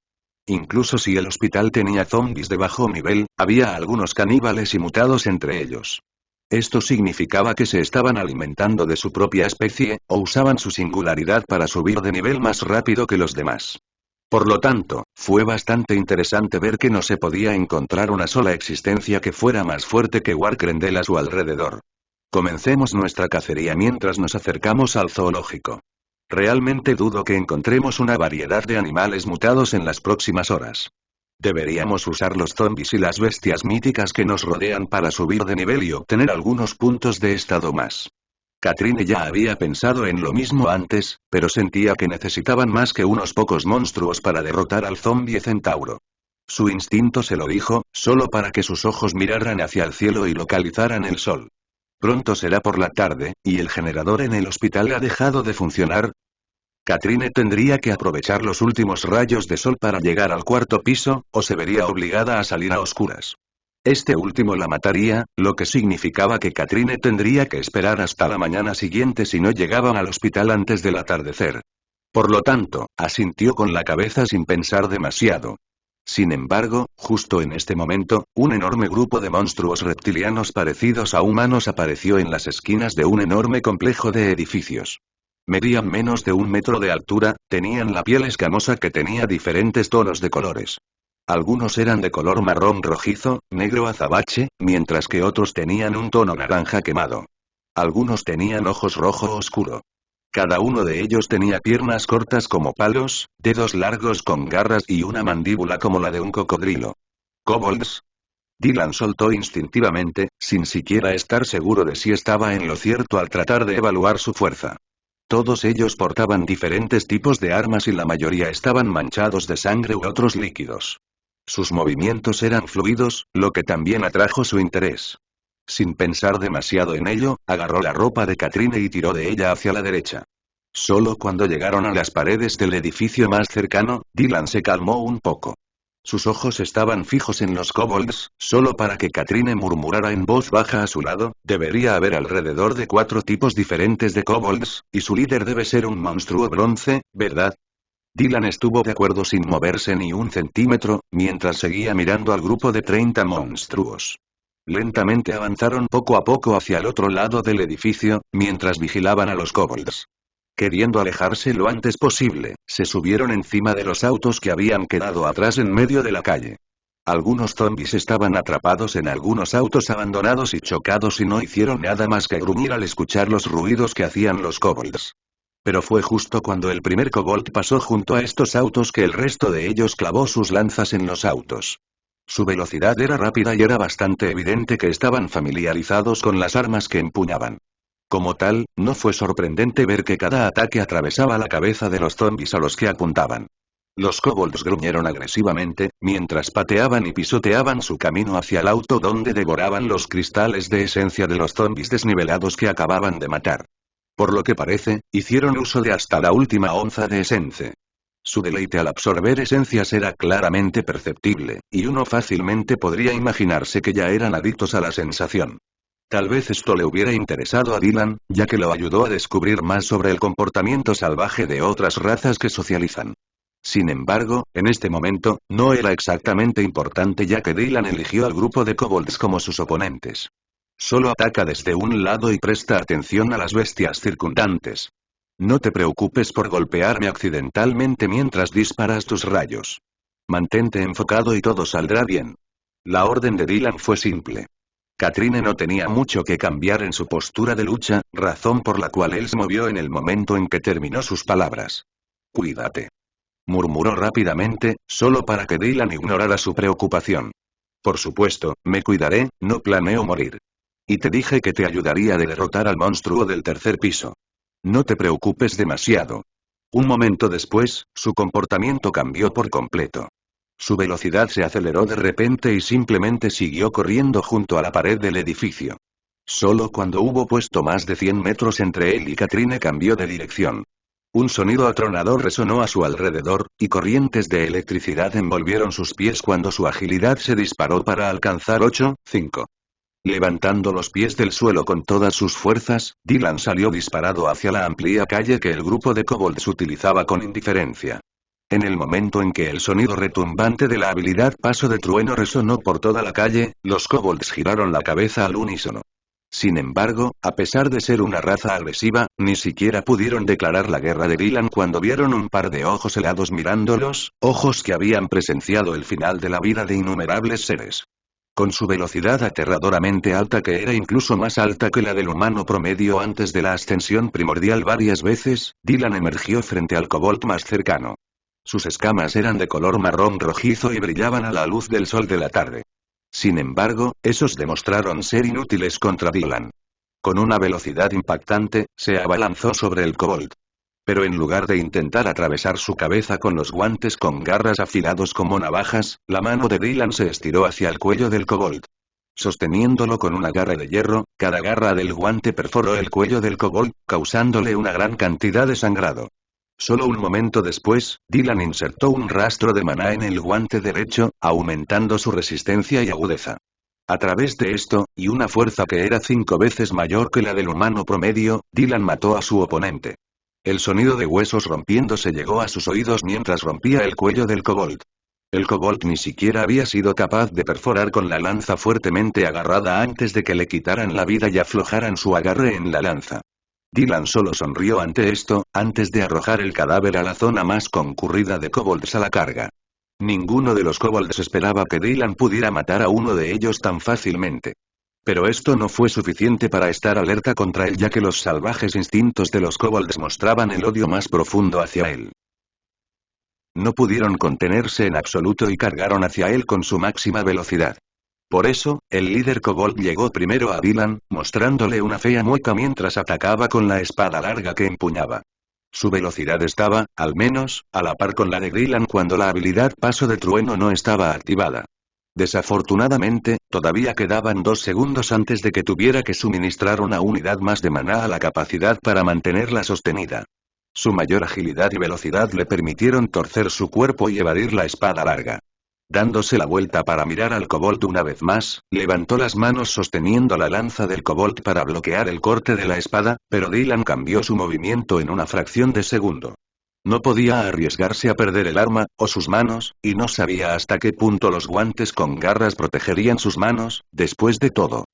Incluso si el hospital tenía zombies de bajo nivel, había algunos caníbales y mutados entre ellos. Esto significaba que se estaban alimentando de su propia especie, o usaban su singularidad para subir de nivel más rápido que los demás. Por lo tanto, fue bastante interesante ver que no se podía encontrar una sola existencia que fuera más fuerte que Warkrendel a su alrededor. Comencemos nuestra cacería mientras nos acercamos al zoológico. Realmente dudo que encontremos una variedad de animales mutados en las próximas horas. Deberíamos usar los zombies y las bestias míticas que nos rodean para subir de nivel y obtener algunos puntos de estado más. Katrine ya había pensado en lo mismo antes, pero sentía que necesitaban más que unos pocos monstruos para derrotar al zombie centauro. Su instinto se lo dijo, solo para que sus ojos miraran hacia el cielo y localizaran el sol. Pronto será por la tarde, y el generador en el hospital ha dejado de funcionar. Katrine tendría que aprovechar los últimos rayos de sol para llegar al cuarto piso, o se vería obligada a salir a oscuras. Este último la mataría, lo que significaba que Katrine tendría que esperar hasta la mañana siguiente si no llegaban al hospital antes del atardecer. Por lo tanto, asintió con la cabeza sin pensar demasiado. Sin embargo, justo en este momento, un enorme grupo de monstruos reptilianos parecidos a humanos apareció en las esquinas de un enorme complejo de edificios. Medían menos de 1 metro de altura, tenían la piel escamosa que tenía diferentes tonos de colores. Algunos eran de color marrón rojizo, negro azabache, mientras que otros tenían un tono naranja quemado. Algunos tenían ojos rojo oscuro. Cada uno de ellos tenía piernas cortas como palos, dedos largos con garras y una mandíbula como la de un cocodrilo. ¿Kobolds? Dylan soltó instintivamente, sin siquiera estar seguro de si estaba en lo cierto al tratar de evaluar su fuerza. Todos ellos portaban diferentes tipos de armas y la mayoría estaban manchados de sangre u otros líquidos. Sus movimientos eran fluidos, lo que también atrajo su interés. Sin pensar demasiado en ello, agarró la ropa de Katrine y tiró de ella hacia la derecha. Solo cuando llegaron a las paredes del edificio más cercano, Dylan se calmó un poco. Sus ojos estaban fijos en los kobolds, solo para que Katrine murmurara en voz baja a su lado, debería haber alrededor de 4 tipos diferentes de kobolds, y su líder debe ser un monstruo bronce, ¿verdad? Dylan estuvo de acuerdo sin moverse ni un centímetro, mientras seguía mirando al grupo de 30 monstruos. Lentamente avanzaron poco a poco hacia el otro lado del edificio, mientras vigilaban a los kobolds. Queriendo alejarse lo antes posible, se subieron encima de los autos que habían quedado atrás en medio de la calle. Algunos zombies estaban atrapados en algunos autos abandonados y chocados y no hicieron nada más que gruñir al escuchar los ruidos que hacían los kobolds. Pero fue justo cuando el primer kobold pasó junto a estos autos que el resto de ellos clavó sus lanzas en los autos. Su velocidad era rápida y era bastante evidente que estaban familiarizados con las armas que empuñaban. Como tal, no fue sorprendente ver que cada ataque atravesaba la cabeza de los zombies a los que apuntaban. Los kobolds gruñeron agresivamente, mientras pateaban y pisoteaban su camino hacia el auto donde devoraban los cristales de esencia de los zombies desnivelados que acababan de matar. Por lo que parece, hicieron uso de hasta la última onza de esencia. Su deleite al absorber esencias era claramente perceptible, y uno fácilmente podría imaginarse que ya eran adictos a la sensación. Tal vez esto le hubiera interesado a Dylan, ya que lo ayudó a descubrir más sobre el comportamiento salvaje de otras razas que socializan. Sin embargo, en este momento, no era exactamente importante ya que Dylan eligió al grupo de kobolds como sus oponentes. Solo ataca desde un lado y presta atención a las bestias circundantes. No te preocupes por golpearme accidentalmente mientras disparas tus rayos. Mantente enfocado y todo saldrá bien. La orden de Dylan fue simple. Katrine no tenía mucho que cambiar en su postura de lucha, razón por la cual él se movió en el momento en que terminó sus palabras. Cuídate. Murmuró rápidamente, solo para que Dylan ignorara su preocupación. Por supuesto, me cuidaré, no planeo morir. Y te dije que te ayudaría a derrotar al monstruo del tercer piso. No te preocupes demasiado. Un momento después, su comportamiento cambió por completo. Su velocidad se aceleró de repente y simplemente siguió corriendo junto a la pared del edificio. Solo cuando hubo puesto más de 100 metros entre él y Katrine cambió de dirección. Un sonido atronador resonó a su alrededor, y corrientes de electricidad envolvieron sus pies cuando su agilidad se disparó para alcanzar 8-5. Levantando los pies del suelo con todas sus fuerzas, Dylan salió disparado hacia la amplia calle que el grupo de kobolds utilizaba con indiferencia. En el momento en que el sonido retumbante de la habilidad Paso de Trueno resonó por toda la calle, los kobolds giraron la cabeza al unísono. Sin embargo, a pesar de ser una raza agresiva, ni siquiera pudieron declarar la guerra de Dylan cuando vieron un par de ojos helados mirándolos, ojos que habían presenciado el final de la vida de innumerables seres. Con su velocidad aterradoramente alta que era incluso más alta que la del humano promedio antes de la ascensión primordial varias veces, Dylan emergió frente al kobold más cercano. Sus escamas eran de color marrón rojizo y brillaban a la luz del sol de la tarde. Sin embargo, esos demostraron ser inútiles contra Dylan. Con una velocidad impactante, se abalanzó sobre el kobold. Pero en lugar de intentar atravesar su cabeza con los guantes con garras afilados como navajas, la mano de Dylan se estiró hacia el cuello del kobold. Sosteniéndolo con una garra de hierro, cada garra del guante perforó el cuello del kobold, causándole una gran cantidad de sangrado. Solo un momento después, Dylan insertó un rastro de maná en el guante derecho, aumentando su resistencia y agudeza. A través de esto, y una fuerza que era 5 veces mayor que la del humano promedio, Dylan mató a su oponente. El sonido de huesos rompiéndose llegó a sus oídos mientras rompía el cuello del kobold. El kobold ni siquiera había sido capaz de perforar con la lanza fuertemente agarrada antes de que le quitaran la vida y aflojaran su agarre en la lanza. Dylan solo sonrió ante esto, antes de arrojar el cadáver a la zona más concurrida de kobolds a la carga. Ninguno de los kobolds esperaba que Dylan pudiera matar a uno de ellos tan fácilmente. Pero esto no fue suficiente para estar alerta contra él ya que los salvajes instintos de los kobolds mostraban el odio más profundo hacia él. No pudieron contenerse en absoluto y cargaron hacia él con su máxima velocidad. Por eso, el líder kobold llegó primero a Dylan, mostrándole una fea mueca mientras atacaba con la espada larga que empuñaba. Su velocidad estaba, al menos, a la par con la de Dylan cuando la habilidad Paso de Trueno no estaba activada. Desafortunadamente, todavía quedaban 2 segundos antes de que tuviera que suministrar una unidad más de maná a la capacidad para mantenerla sostenida. Su mayor agilidad y velocidad le permitieron torcer su cuerpo y evadir la espada larga. Dándose la vuelta para mirar al kobold una vez más, levantó las manos sosteniendo la lanza del kobold para bloquear el corte de la espada, pero Dylan cambió su movimiento en una fracción de segundo. No podía arriesgarse a perder el arma, o sus manos, y no sabía hasta qué punto los guantes con garras protegerían sus manos, después de todo.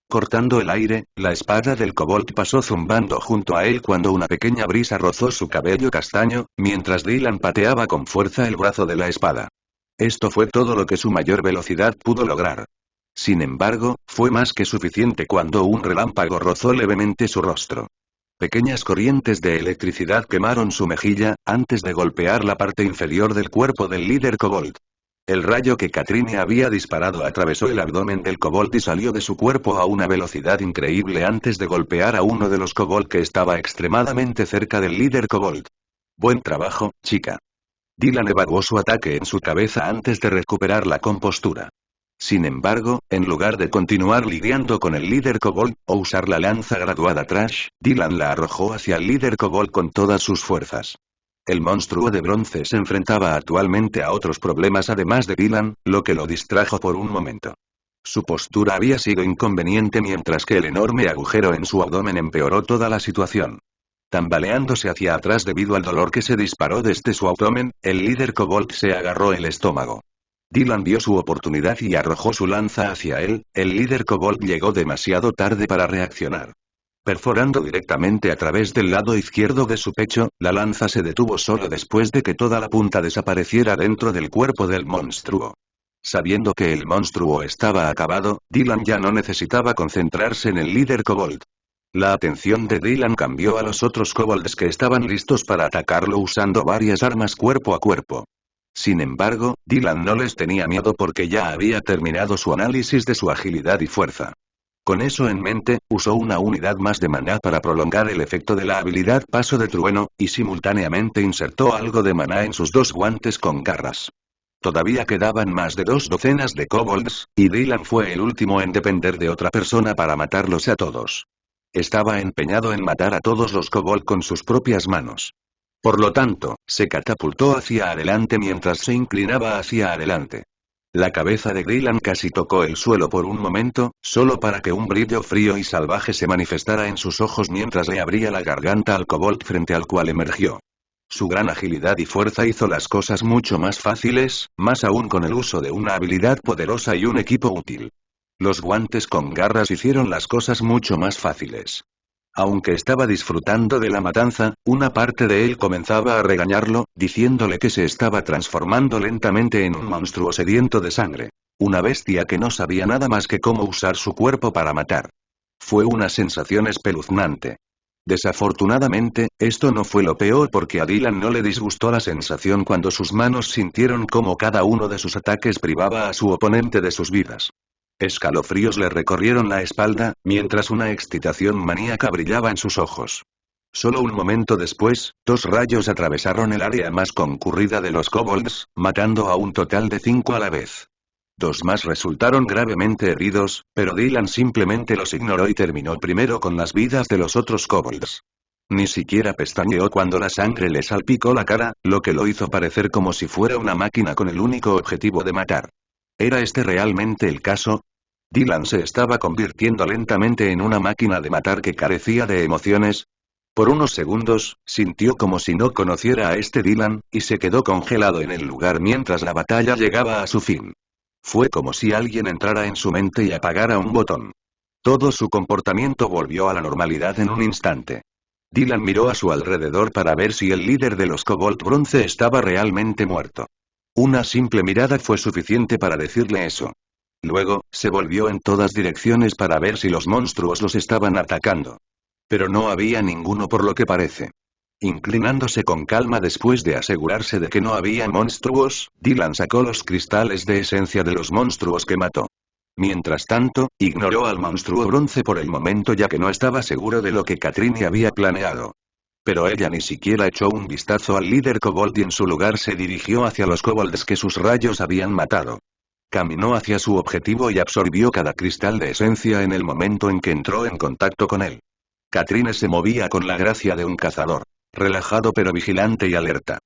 Cortando el aire, la espada del kobold pasó zumbando junto a él cuando una pequeña brisa rozó su cabello castaño, mientras Dylan pateaba con fuerza el brazo de la espada. Esto fue todo lo que su mayor velocidad pudo lograr. Sin embargo, fue más que suficiente cuando un relámpago rozó levemente su rostro. Pequeñas corrientes de electricidad quemaron su mejilla, antes de golpear la parte inferior del cuerpo del líder kobold. El rayo que Katrine había disparado atravesó el abdomen del kobold y salió de su cuerpo a una velocidad increíble antes de golpear a uno de los kobold que estaba extremadamente cerca del líder kobold. Buen trabajo, chica. Dylan evacuó su ataque en su cabeza antes de recuperar la compostura. Sin embargo, en lugar de continuar lidiando con el líder kobold, o usar la lanza graduada Trash, Dylan la arrojó hacia el líder kobold con todas sus fuerzas. El monstruo de bronce se enfrentaba actualmente a otros problemas además de Dylan, lo que lo distrajo por un momento. Su postura había sido inconveniente mientras que el enorme agujero en su abdomen empeoró toda la situación. Tambaleándose hacia atrás debido al dolor que se disparó desde su abdomen, el líder kobold se agarró el estómago. Dylan vio su oportunidad y arrojó su lanza hacia él. El líder kobold llegó demasiado tarde para reaccionar. Perforando directamente a través del lado izquierdo de su pecho, la lanza se detuvo solo después de que toda la punta desapareciera dentro del cuerpo del monstruo. Sabiendo que el monstruo estaba acabado, Dylan ya no necesitaba concentrarse en el líder kobold. La atención de Dylan cambió a los otros kobolds que estaban listos para atacarlo usando varias armas cuerpo a cuerpo. Sin embargo, Dylan no les tenía miedo porque ya había terminado su análisis de su agilidad y fuerza. Con eso en mente, usó una unidad más de maná para prolongar el efecto de la habilidad Paso de Trueno, y simultáneamente insertó algo de maná en sus dos guantes con garras. Todavía quedaban más de 2 docenas de kobolds, y Dylan fue el último en depender de otra persona para matarlos a todos. Estaba empeñado en matar a todos los kobold con sus propias manos. Por lo tanto, se catapultó hacia adelante mientras se inclinaba hacia adelante. La cabeza de Dylan casi tocó el suelo por un momento, solo para que un brillo frío y salvaje se manifestara en sus ojos mientras le abría la garganta al kobold frente al cual emergió. Su gran agilidad y fuerza hizo las cosas mucho más fáciles, más aún con el uso de una habilidad poderosa y un equipo útil. Los guantes con garras hicieron las cosas mucho más fáciles. Aunque estaba disfrutando de la matanza, una parte de él comenzaba a regañarlo, diciéndole que se estaba transformando lentamente en un monstruo sediento de sangre. Una bestia que no sabía nada más que cómo usar su cuerpo para matar. Fue una sensación espeluznante. Desafortunadamente, esto no fue lo peor porque a Dylan no le disgustó la sensación cuando sus manos sintieron cómo cada uno de sus ataques privaba a su oponente de sus vidas. Escalofríos le recorrieron la espalda, mientras una excitación maníaca brillaba en sus ojos. Solo un momento después, 2 rayos atravesaron el área más concurrida de los kobolds, matando a un total de 5 a la vez. 2 más resultaron gravemente heridos, pero Dylan simplemente los ignoró y terminó primero con las vidas de los otros kobolds. Ni siquiera pestañeó cuando la sangre le salpicó la cara, lo que lo hizo parecer como si fuera una máquina con el único objetivo de matar. ¿Era este realmente el caso? Dylan se estaba convirtiendo lentamente en una máquina de matar que carecía de emociones. Por unos segundos, sintió como si no conociera a este Dylan, y se quedó congelado en el lugar mientras la batalla llegaba a su fin. Fue como si alguien entrara en su mente y apagara un botón. Todo su comportamiento volvió a la normalidad en un instante. Dylan miró a su alrededor para ver si el líder de los kobold bronce estaba realmente muerto. Una simple mirada fue suficiente para decirle eso. Luego, se volvió en todas direcciones para ver si los monstruos los estaban atacando. Pero no había ninguno por lo que parece. Inclinándose con calma después de asegurarse de que no había monstruos, Dylan sacó los cristales de esencia de los monstruos que mató. Mientras tanto, ignoró al monstruo bronce por el momento ya que no estaba seguro de lo que Katrine había planeado. Pero ella ni siquiera echó un vistazo al líder kobold y en su lugar se dirigió hacia los kobolds que sus rayos habían matado. Caminó hacia su objetivo y absorbió cada cristal de esencia en el momento en que entró en contacto con él. Katrine se movía con la gracia de un cazador, relajado pero vigilante y alerta.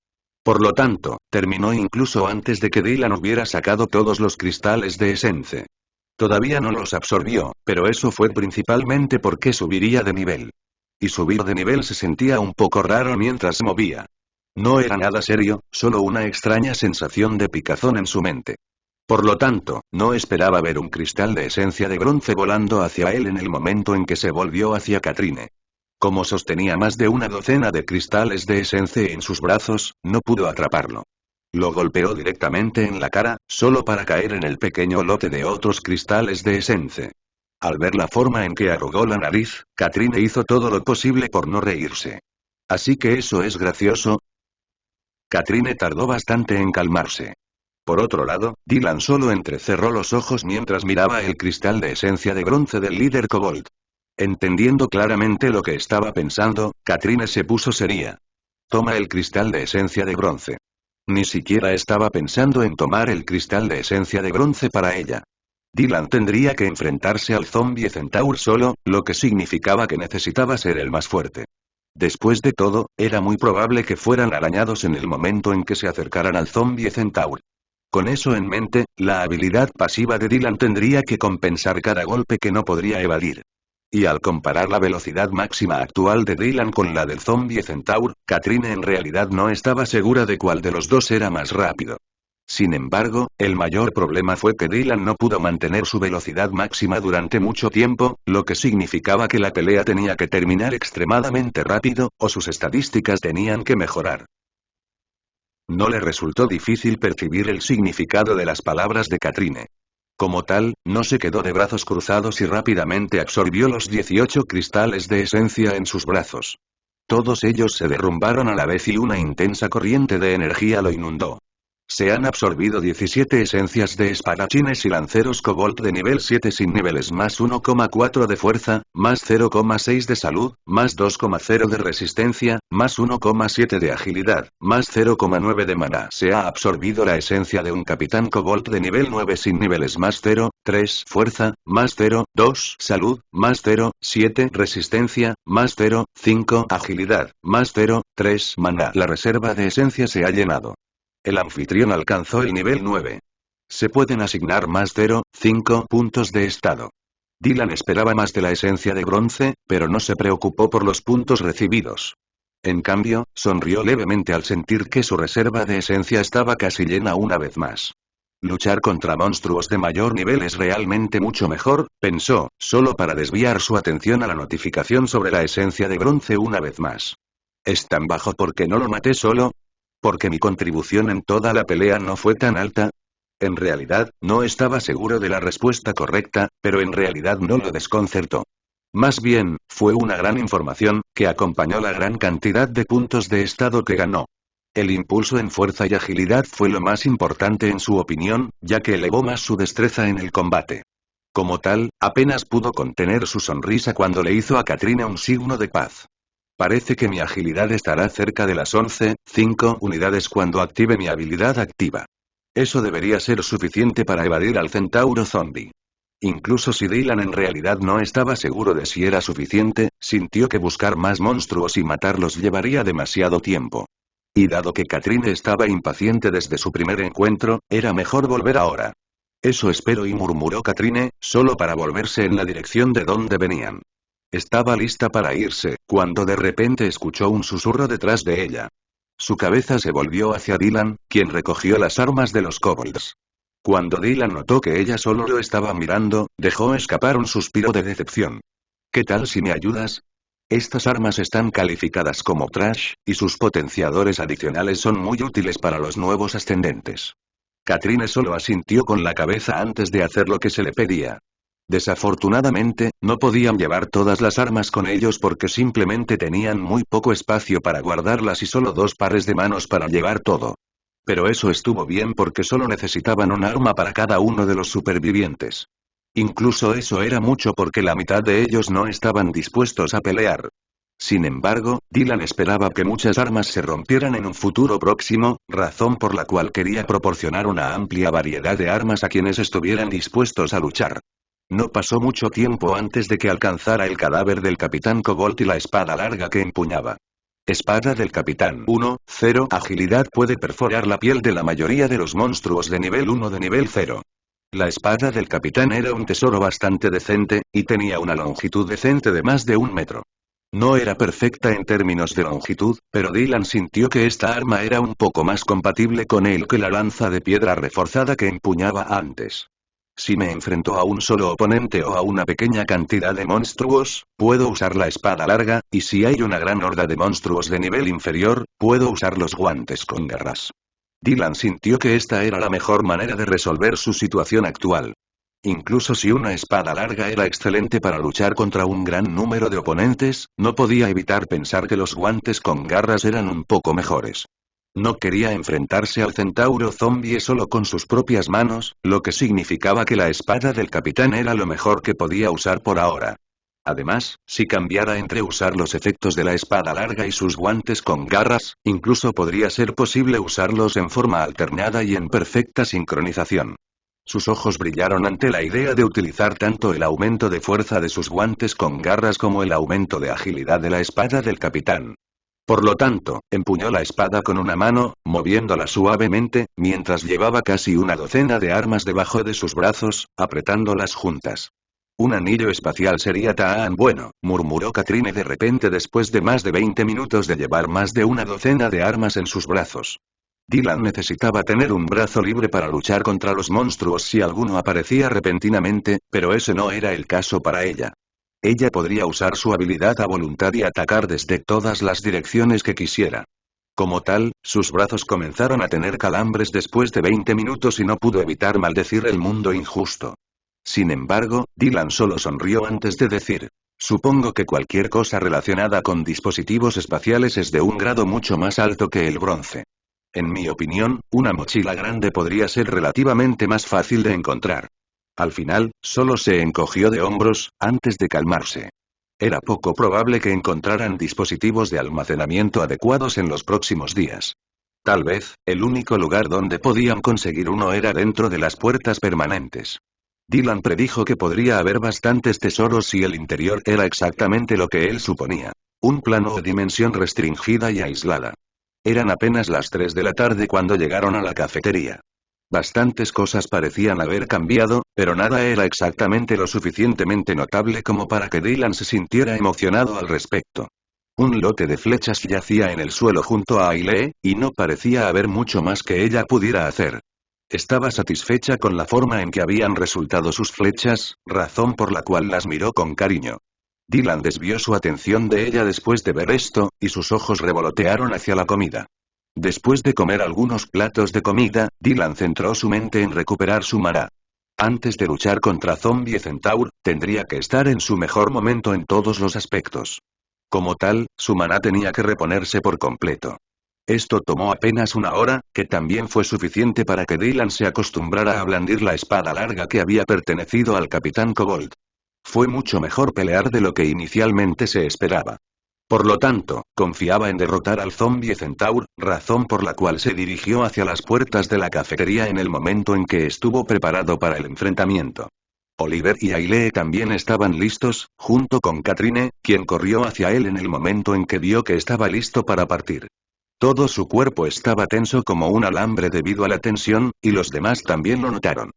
Por lo tanto, terminó incluso antes de que Dylan hubiera sacado todos los cristales de esencia. Todavía no los absorbió, pero eso fue principalmente porque subiría de nivel. Y subir de nivel se sentía un poco raro mientras se movía. No era nada serio, solo una extraña sensación de picazón en su mente. Por lo tanto, no esperaba ver un cristal de esencia de bronce volando hacia él en el momento en que se volvió hacia Katrine. Como sostenía más de una docena de cristales de esencia en sus brazos, no pudo atraparlo. Lo golpeó directamente en la cara, solo para caer en el pequeño lote de otros cristales de esencia. Al ver la forma en que arrugó la nariz, Katrine hizo todo lo posible por no reírse. ¿Así que eso es gracioso? Katrine tardó bastante en calmarse. Por otro lado, Dylan solo entrecerró los ojos mientras miraba el cristal de esencia de bronce del líder Kobold. Entendiendo claramente lo que estaba pensando, Katrine se puso seria. Toma el cristal de esencia de bronce. Ni siquiera estaba pensando en tomar el cristal de esencia de bronce para ella. Dylan tendría que enfrentarse al zombie Centaur solo, lo que significaba que necesitaba ser el más fuerte. Después de todo, era muy probable que fueran arañados en el momento en que se acercaran al zombie Centaur. Con eso en mente, la habilidad pasiva de Dylan tendría que compensar cada golpe que no podría evadir. Y al comparar la velocidad máxima actual de Dylan con la del zombie Centaur, Katrine en realidad no estaba segura de cuál de los dos era más rápido. Sin embargo, el mayor problema fue que Dylan no pudo mantener su velocidad máxima durante mucho tiempo, lo que significaba que la pelea tenía que terminar extremadamente rápido, o sus estadísticas tenían que mejorar. No le resultó difícil percibir el significado de las palabras de Katrine. Como tal, no se quedó de brazos cruzados y rápidamente absorbió los 18 cristales de esencia en sus brazos. Todos ellos se derrumbaron a la vez y una intensa corriente de energía lo inundó. Se han absorbido 17 esencias de espadachines y lanceros Kobold de nivel 7 sin niveles más 1,4 de fuerza, más 0,6 de salud, más 2,0 de resistencia, más 1,7 de agilidad, más 0,9 de maná. Se ha absorbido la esencia de un capitán Kobold de nivel 9 sin niveles más 0,3 fuerza, más 0,2 salud, más 0,7 resistencia, más 0,5 agilidad, más 0,3 maná. La reserva de esencia se ha llenado. El anfitrión alcanzó el nivel 9. Se pueden asignar más 0,5 puntos de estado. Dylan esperaba más de la esencia de bronce, pero no se preocupó por los puntos recibidos. En cambio, sonrió levemente al sentir que su reserva de esencia estaba casi llena una vez más. Luchar contra monstruos de mayor nivel es realmente mucho mejor, pensó, solo para desviar su atención a la notificación sobre la esencia de bronce una vez más. ¿Es tan bajo porque no lo maté solo? ¿Porque mi contribución en toda la pelea no fue tan alta? En realidad, no estaba seguro de la respuesta correcta, pero en realidad no lo desconcertó. Más bien, fue una gran información, que acompañó la gran cantidad de puntos de estado que ganó. El impulso en fuerza y agilidad fue lo más importante en su opinión, ya que elevó más su destreza en el combate. Como tal, apenas pudo contener su sonrisa cuando le hizo a Katrine un signo de paz. Parece que mi agilidad estará cerca de las 11,5 unidades cuando active mi habilidad activa. Eso debería ser suficiente para evadir al centauro zombie. Incluso si Dylan en realidad no estaba seguro de si era suficiente, sintió que buscar más monstruos y matarlos llevaría demasiado tiempo. Y dado que Katrine estaba impaciente desde su primer encuentro, era mejor volver ahora. Eso espero, y murmuró Katrine, solo para volverse en la dirección de donde venían. Estaba lista para irse, cuando de repente escuchó un susurro detrás de ella. Su cabeza se volvió hacia Dylan, quien recogió las armas de los kobolds. Cuando Dylan notó que ella solo lo estaba mirando, dejó escapar un suspiro de decepción. ¿Qué tal si me ayudas? Estas armas están calificadas como trash, y sus potenciadores adicionales son muy útiles para los nuevos ascendentes. Katrine solo asintió con la cabeza antes de hacer lo que se le pedía. Desafortunadamente, no podían llevar todas las armas con ellos porque simplemente tenían muy poco espacio para guardarlas y solo 2 pares de manos para llevar todo. Pero eso estuvo bien porque solo necesitaban un arma para cada uno de los supervivientes. Incluso eso era mucho porque la mitad de ellos no estaban dispuestos a pelear. Sin embargo, Dylan esperaba que muchas armas se rompieran en un futuro próximo, razón por la cual quería proporcionar una amplia variedad de armas a quienes estuvieran dispuestos a luchar. No pasó mucho tiempo antes de que alcanzara el cadáver del Capitán Kobold y la espada larga que empuñaba. Espada del Capitán 1-0 agilidad puede perforar la piel de la mayoría de los monstruos de nivel 1 de nivel 0. La espada del Capitán era un tesoro bastante decente, y tenía una longitud decente de más de 1 metro. No era perfecta en términos de longitud, pero Dylan sintió que esta arma era un poco más compatible con él que la lanza de piedra reforzada que empuñaba antes. Si me enfrento a un solo oponente o a una pequeña cantidad de monstruos, puedo usar la espada larga, y si hay una gran horda de monstruos de nivel inferior, puedo usar los guantes con garras. Dylan sintió que esta era la mejor manera de resolver su situación actual. Incluso si una espada larga era excelente para luchar contra un gran número de oponentes, no podía evitar pensar que los guantes con garras eran un poco mejores. No quería enfrentarse al centauro zombie solo con sus propias manos, lo que significaba que la espada del capitán era lo mejor que podía usar por ahora. Además, si cambiara entre usar los efectos de la espada larga y sus guantes con garras, incluso podría ser posible usarlos en forma alternada y en perfecta sincronización. Sus ojos brillaron ante la idea de utilizar tanto el aumento de fuerza de sus guantes con garras como el aumento de agilidad de la espada del capitán. Por lo tanto, empuñó la espada con una mano, moviéndola suavemente, mientras llevaba casi una docena de armas debajo de sus brazos, apretándolas juntas. Un anillo espacial sería tan bueno, murmuró Katrine de repente después de más de 20 minutos de llevar más de una docena de armas en sus brazos. Dylan necesitaba tener un brazo libre para luchar contra los monstruos si alguno aparecía repentinamente, pero ese no era el caso para ella. Ella podría usar su habilidad a voluntad y atacar desde todas las direcciones que quisiera. Como tal, sus brazos comenzaron a tener calambres después de 20 minutos y no pudo evitar maldecir el mundo injusto. Sin embargo, Dylan solo sonrió antes de decir: supongo que cualquier cosa relacionada con dispositivos espaciales es de un grado mucho más alto que el bronce. En mi opinión, una mochila grande podría ser relativamente más fácil de encontrar. Al final, solo se encogió de hombros, antes de calmarse. Era poco probable que encontraran dispositivos de almacenamiento adecuados en los próximos días. Tal vez, el único lugar donde podían conseguir uno era dentro de las puertas permanentes. Dylan predijo que podría haber bastantes tesoros si el interior era exactamente lo que él suponía. Un plano o dimensión restringida y aislada. Eran apenas las 3 de la tarde cuando llegaron a la cafetería. Bastantes cosas parecían haber cambiado, pero nada era exactamente lo suficientemente notable como para que Dylan se sintiera emocionado al respecto. Un lote de flechas yacía en el suelo junto a Ailee, y no parecía haber mucho más que ella pudiera hacer. Estaba satisfecha con la forma en que habían resultado sus flechas, razón por la cual las miró con cariño. Dylan desvió su atención de ella después de ver esto, y sus ojos revolotearon hacia la comida. Después de comer algunos platos de comida, Dylan centró su mente en recuperar su maná. Antes de luchar contra Zombie Centaur, tendría que estar en su mejor momento en todos los aspectos. Como tal, su maná tenía que reponerse por completo. Esto tomó apenas una hora, que también fue suficiente para que Dylan se acostumbrara a blandir la espada larga que había pertenecido al Capitán Kobold. Fue mucho mejor pelear de lo que inicialmente se esperaba. Por lo tanto, confiaba en derrotar al Zombie Centaur, razón por la cual se dirigió hacia las puertas de la cafetería en el momento en que estuvo preparado para el enfrentamiento. Oliver y Ailee también estaban listos, junto con Katrine, quien corrió hacia él en el momento en que vio que estaba listo para partir. Todo su cuerpo estaba tenso como un alambre debido a la tensión, y los demás también lo notaron.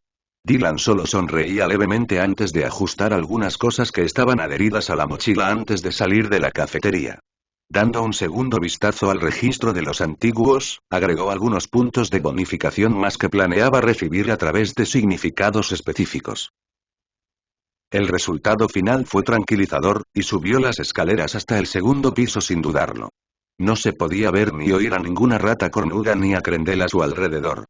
Dylan solo sonreía levemente antes de ajustar algunas cosas que estaban adheridas a la mochila antes de salir de la cafetería. Dando un segundo vistazo al registro de los antiguos, agregó algunos puntos de bonificación más que planeaba recibir a través de significados específicos. El resultado final fue tranquilizador, y subió las escaleras hasta el segundo piso sin dudarlo. No se podía ver ni oír a ninguna rata cornuda ni a Crendel a su alrededor.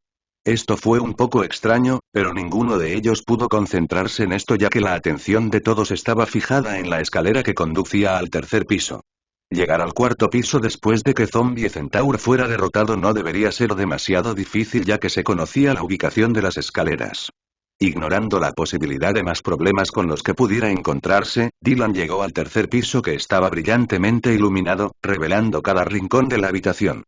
Esto fue un poco extraño, pero ninguno de ellos pudo concentrarse en esto ya que la atención de todos estaba fijada en la escalera que conducía al tercer piso. Llegar al cuarto piso después de que Zombie Centaur fuera derrotado no debería ser demasiado difícil ya que se conocía la ubicación de las escaleras. Ignorando la posibilidad de más problemas con los que pudiera encontrarse, Dylan llegó al tercer piso que estaba brillantemente iluminado, revelando cada rincón de la habitación.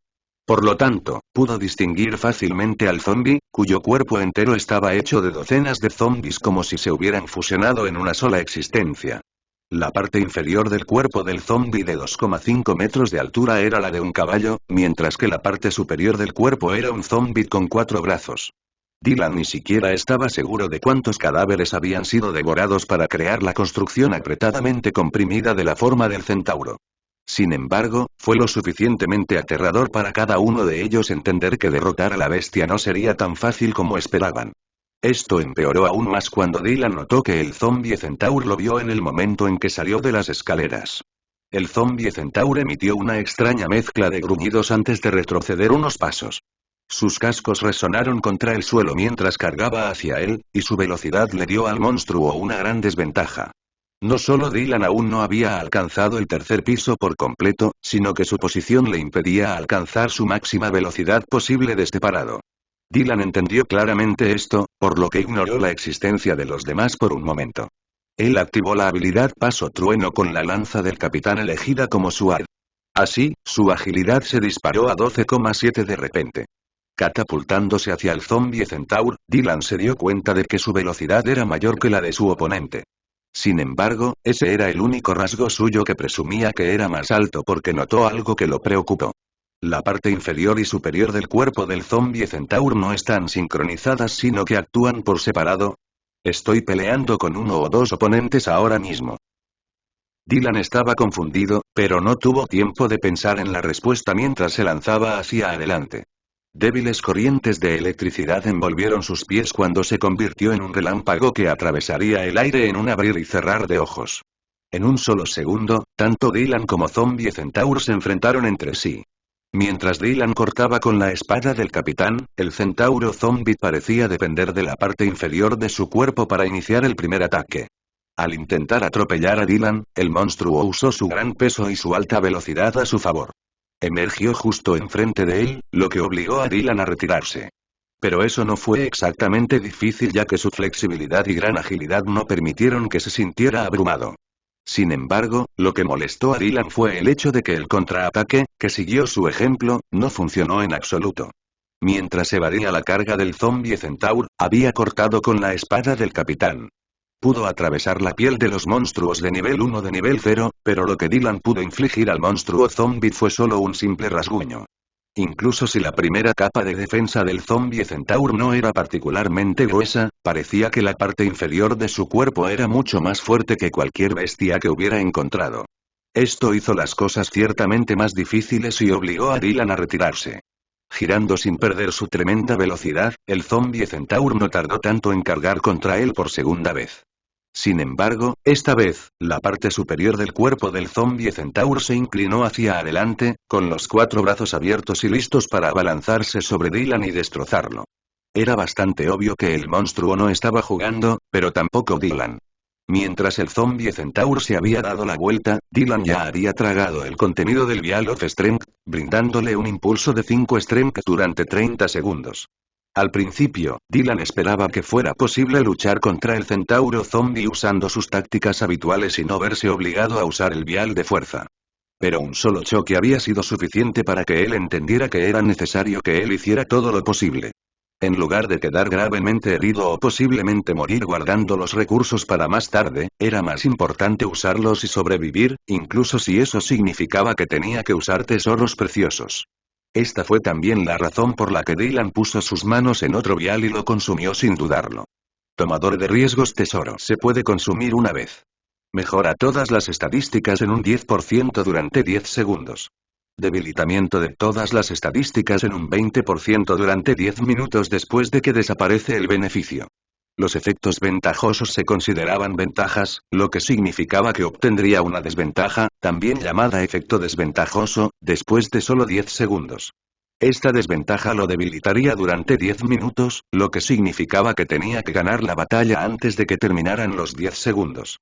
Por lo tanto, pudo distinguir fácilmente al zombie, cuyo cuerpo entero estaba hecho de docenas de zombies como si se hubieran fusionado en una sola existencia. La parte inferior del cuerpo del zombie de 2,5 metros de altura era la de un caballo, mientras que la parte superior del cuerpo era un zombie con 4 brazos. Dylan ni siquiera estaba seguro de cuántos cadáveres habían sido devorados para crear la construcción apretadamente comprimida de la forma del centauro. Sin embargo, fue lo suficientemente aterrador para cada uno de ellos entender que derrotar a la bestia no sería tan fácil como esperaban. Esto empeoró aún más cuando Dylan notó que el Zombie Centaur lo vio en el momento en que salió de las escaleras. El Zombie Centaur emitió una extraña mezcla de gruñidos antes de retroceder unos pasos. Sus cascos resonaron contra el suelo mientras cargaba hacia él, y su velocidad le dio al monstruo una gran desventaja. No solo Dylan aún no había alcanzado el tercer piso por completo, sino que su posición le impedía alcanzar su máxima velocidad posible desde parado. Dylan entendió claramente esto, por lo que ignoró la existencia de los demás por un momento. Él activó la habilidad Paso Trueno con la lanza del capitán elegida como su ar. Así, su agilidad se disparó a 12,7 de repente. Catapultándose hacia el zombie Centaur, Dylan se dio cuenta de que su velocidad era mayor que la de su oponente. Sin embargo, ese era el único rasgo suyo que presumía que era más alto porque notó algo que lo preocupó. La parte inferior y superior del cuerpo del zombie Centaur no están sincronizadas sino que actúan por separado. Estoy peleando con uno o dos oponentes ahora mismo. Dylan estaba confundido, pero no tuvo tiempo de pensar en la respuesta mientras se lanzaba hacia adelante. Débiles corrientes de electricidad envolvieron sus pies cuando se convirtió en un relámpago que atravesaría el aire en un abrir y cerrar de ojos. En un solo segundo, tanto Dylan como Zombie Centaur se enfrentaron entre sí. Mientras Dylan cortaba con la espada del capitán, el centauro zombie parecía depender de la parte inferior de su cuerpo para iniciar el primer ataque. Al intentar atropellar a Dylan, el monstruo usó su gran peso y su alta velocidad a su favor. Emergió justo enfrente de él, lo que obligó a Dylan a retirarse. Pero eso no fue exactamente difícil ya que su flexibilidad y gran agilidad no permitieron que se sintiera abrumado. Sin embargo, lo que molestó a Dylan fue el hecho de que el contraataque, que siguió su ejemplo, no funcionó en absoluto. Mientras evadía la carga del zombie Centaur, había cortado con la espada del capitán. Pudo atravesar la piel de los monstruos de nivel 1 de nivel 0, pero lo que Dylan pudo infligir al monstruo zombie fue solo un simple rasguño. Incluso si la primera capa de defensa del zombie Centaur no era particularmente gruesa, parecía que la parte inferior de su cuerpo era mucho más fuerte que cualquier bestia que hubiera encontrado. Esto hizo las cosas ciertamente más difíciles y obligó a Dylan a retirarse. Girando sin perder su tremenda velocidad, el zombie Centaur no tardó tanto en cargar contra él por segunda vez. Sin embargo, esta vez, la parte superior del cuerpo del zombie Centaur se inclinó hacia adelante, con los 4 brazos abiertos y listos para abalanzarse sobre Dylan y destrozarlo. Era bastante obvio que el monstruo no estaba jugando, pero tampoco Dylan. Mientras el zombie Centaur se había dado la vuelta, Dylan ya había tragado el contenido del Vial of Strength, brindándole un impulso de 5 Strength durante 30 segundos. Al principio, Dylan esperaba que fuera posible luchar contra el centauro zombie usando sus tácticas habituales y no verse obligado a usar el vial de fuerza. Pero un solo choque había sido suficiente para que él entendiera que era necesario que él hiciera todo lo posible. En lugar de quedar gravemente herido o posiblemente morir guardando los recursos para más tarde, era más importante usarlos y sobrevivir, incluso si eso significaba que tenía que usar tesoros preciosos. Esta fue también la razón por la que Dylan puso sus manos en otro vial y lo consumió sin dudarlo. Tomador de riesgos tesoro. Se puede consumir una vez. Mejora todas las estadísticas en un 10% durante 10 segundos. Debilitamiento de todas las estadísticas en un 20% durante 10 minutos después de que desaparece el beneficio. Los efectos ventajosos se consideraban ventajas, lo que significaba que obtendría una desventaja, también llamada efecto desventajoso, después de solo 10 segundos. Esta desventaja lo debilitaría durante 10 minutos, lo que significaba que tenía que ganar la batalla antes de que terminaran los 10 segundos.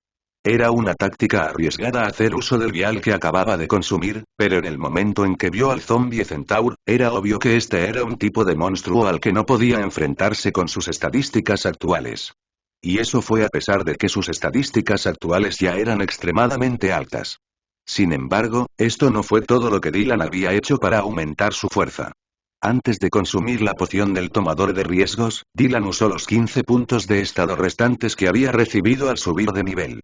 Era una táctica arriesgada hacer uso del vial que acababa de consumir, pero en el momento en que vio al zombie Centaur, era obvio que este era un tipo de monstruo al que no podía enfrentarse con sus estadísticas actuales. Y eso fue a pesar de que sus estadísticas actuales ya eran extremadamente altas. Sin embargo, esto no fue todo lo que Dylan había hecho para aumentar su fuerza. Antes de consumir la poción del tomador de riesgos, Dylan usó los 15 puntos de estado restantes que había recibido al subir de nivel.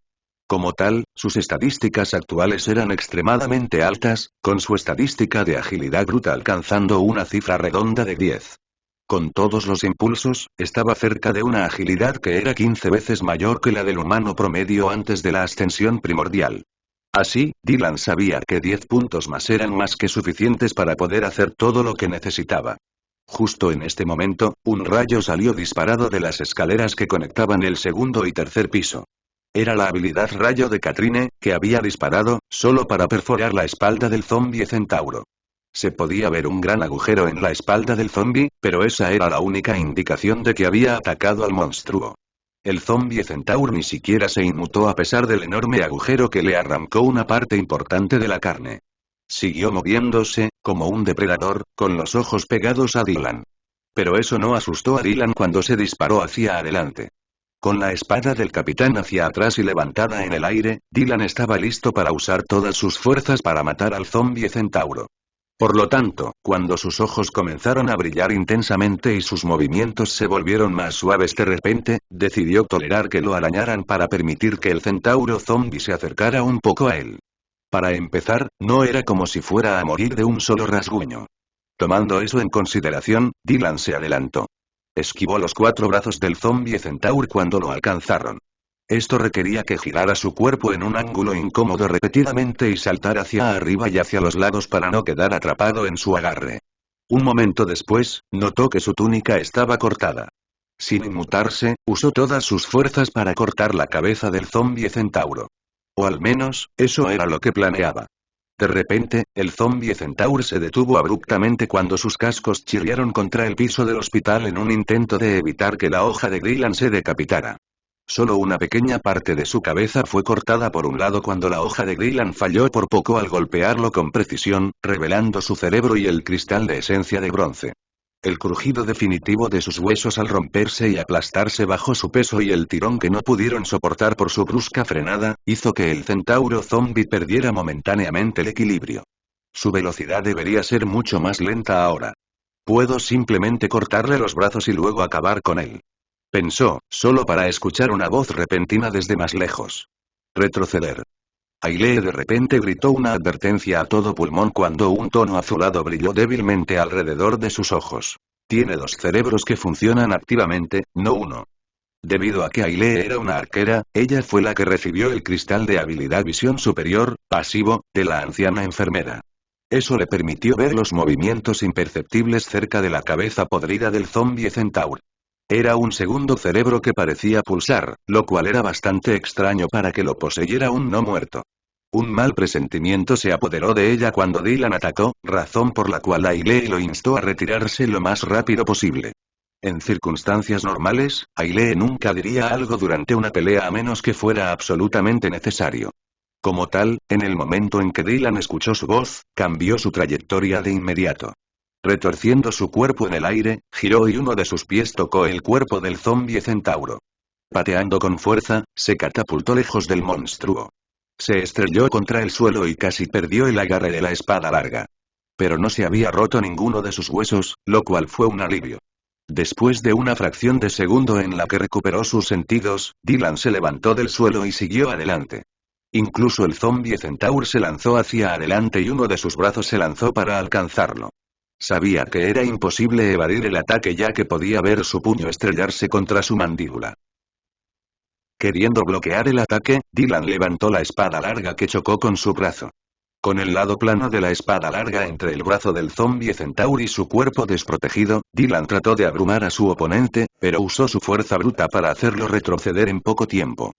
Como tal, sus estadísticas actuales eran extremadamente altas, con su estadística de agilidad bruta alcanzando una cifra redonda de 10. Con todos los impulsos, estaba cerca de una agilidad que era 15 veces mayor que la del humano promedio antes de la ascensión primordial. Así, Dylan sabía que 10 puntos más eran más que suficientes para poder hacer todo lo que necesitaba. Justo en este momento, un rayo salió disparado de las escaleras que conectaban el segundo y tercer piso. Era la habilidad rayo de Katrine, que había disparado, solo para perforar la espalda del zombie centauro. Se podía ver un gran agujero en la espalda del zombie, pero esa era la única indicación de que había atacado al monstruo. El zombie centaur ni siquiera se inmutó a pesar del enorme agujero que le arrancó una parte importante de la carne. Siguió moviéndose, como un depredador, con los ojos pegados a Dylan. Pero eso no asustó a Dylan cuando se disparó hacia adelante. Con la espada del capitán hacia atrás y levantada en el aire, Dylan estaba listo para usar todas sus fuerzas para matar al zombie centauro. Por lo tanto, cuando sus ojos comenzaron a brillar intensamente y sus movimientos se volvieron más suaves de repente, decidió tolerar que lo arañaran para permitir que el centauro zombie se acercara un poco a él. Para empezar, no era como si fuera a morir de un solo rasguño. Tomando eso en consideración, Dylan se adelantó. Esquivó los 4 brazos del zombie centaur cuando lo alcanzaron. Esto requería que girara su cuerpo en un ángulo incómodo repetidamente y saltar hacia arriba y hacia los lados para no quedar atrapado en su agarre. Un momento después, notó que su túnica estaba cortada. Sin inmutarse, usó todas sus fuerzas para cortar la cabeza del zombie centauro. O al menos, eso era lo que planeaba. De repente, el zombie centaur se detuvo abruptamente cuando sus cascos chirriaron contra el piso del hospital en un intento de evitar que la hoja de Dylan se decapitara. Solo una pequeña parte de su cabeza fue cortada por un lado cuando la hoja de Dylan falló por poco al golpearlo con precisión, revelando su cerebro y el cristal de esencia de bronce. El crujido definitivo de sus huesos al romperse y aplastarse bajo su peso y el tirón que no pudieron soportar por su brusca frenada, hizo que el centauro zombie perdiera momentáneamente el equilibrio. Su velocidad debería ser mucho más lenta ahora. Puedo simplemente cortarle los brazos y luego acabar con él. Pensó, solo para escuchar una voz repentina desde más lejos. Retroceder. Ailee de repente gritó una advertencia a todo pulmón cuando un tono azulado brilló débilmente alrededor de sus ojos. Tiene 2 cerebros que funcionan activamente, no uno. Debido a que Ailee era una arquera, ella fue la que recibió el cristal de habilidad visión superior, pasivo, de la anciana enfermera. Eso le permitió ver los movimientos imperceptibles cerca de la cabeza podrida del zombie centaur. Era un segundo cerebro que parecía pulsar, lo cual era bastante extraño para que lo poseyera un no muerto. Un mal presentimiento se apoderó de ella cuando Dylan atacó, razón por la cual Ailee lo instó a retirarse lo más rápido posible. En circunstancias normales, Ailee nunca diría algo durante una pelea a menos que fuera absolutamente necesario. Como tal, en el momento en que Dylan escuchó su voz, cambió su trayectoria de inmediato. Retorciendo su cuerpo en el aire, giró y uno de sus pies tocó el cuerpo del zombie centauro. Pateando con fuerza, se catapultó lejos del monstruo. Se estrelló contra el suelo y casi perdió el agarre de la espada larga. Pero no se había roto ninguno de sus huesos, lo cual fue un alivio. Después de una fracción de segundo en la que recuperó sus sentidos, Dylan se levantó del suelo y siguió adelante. Incluso el zombie centaur se lanzó hacia adelante y uno de sus brazos se lanzó para alcanzarlo. Sabía que era imposible evadir el ataque ya que podía ver su puño estrellarse contra su mandíbula. Queriendo bloquear el ataque, Dylan levantó la espada larga que chocó con su brazo. Con el lado plano de la espada larga entre el brazo del zombie centaur y su cuerpo desprotegido, Dylan trató de abrumar a su oponente, pero usó su fuerza bruta para hacerlo retroceder en poco tiempo.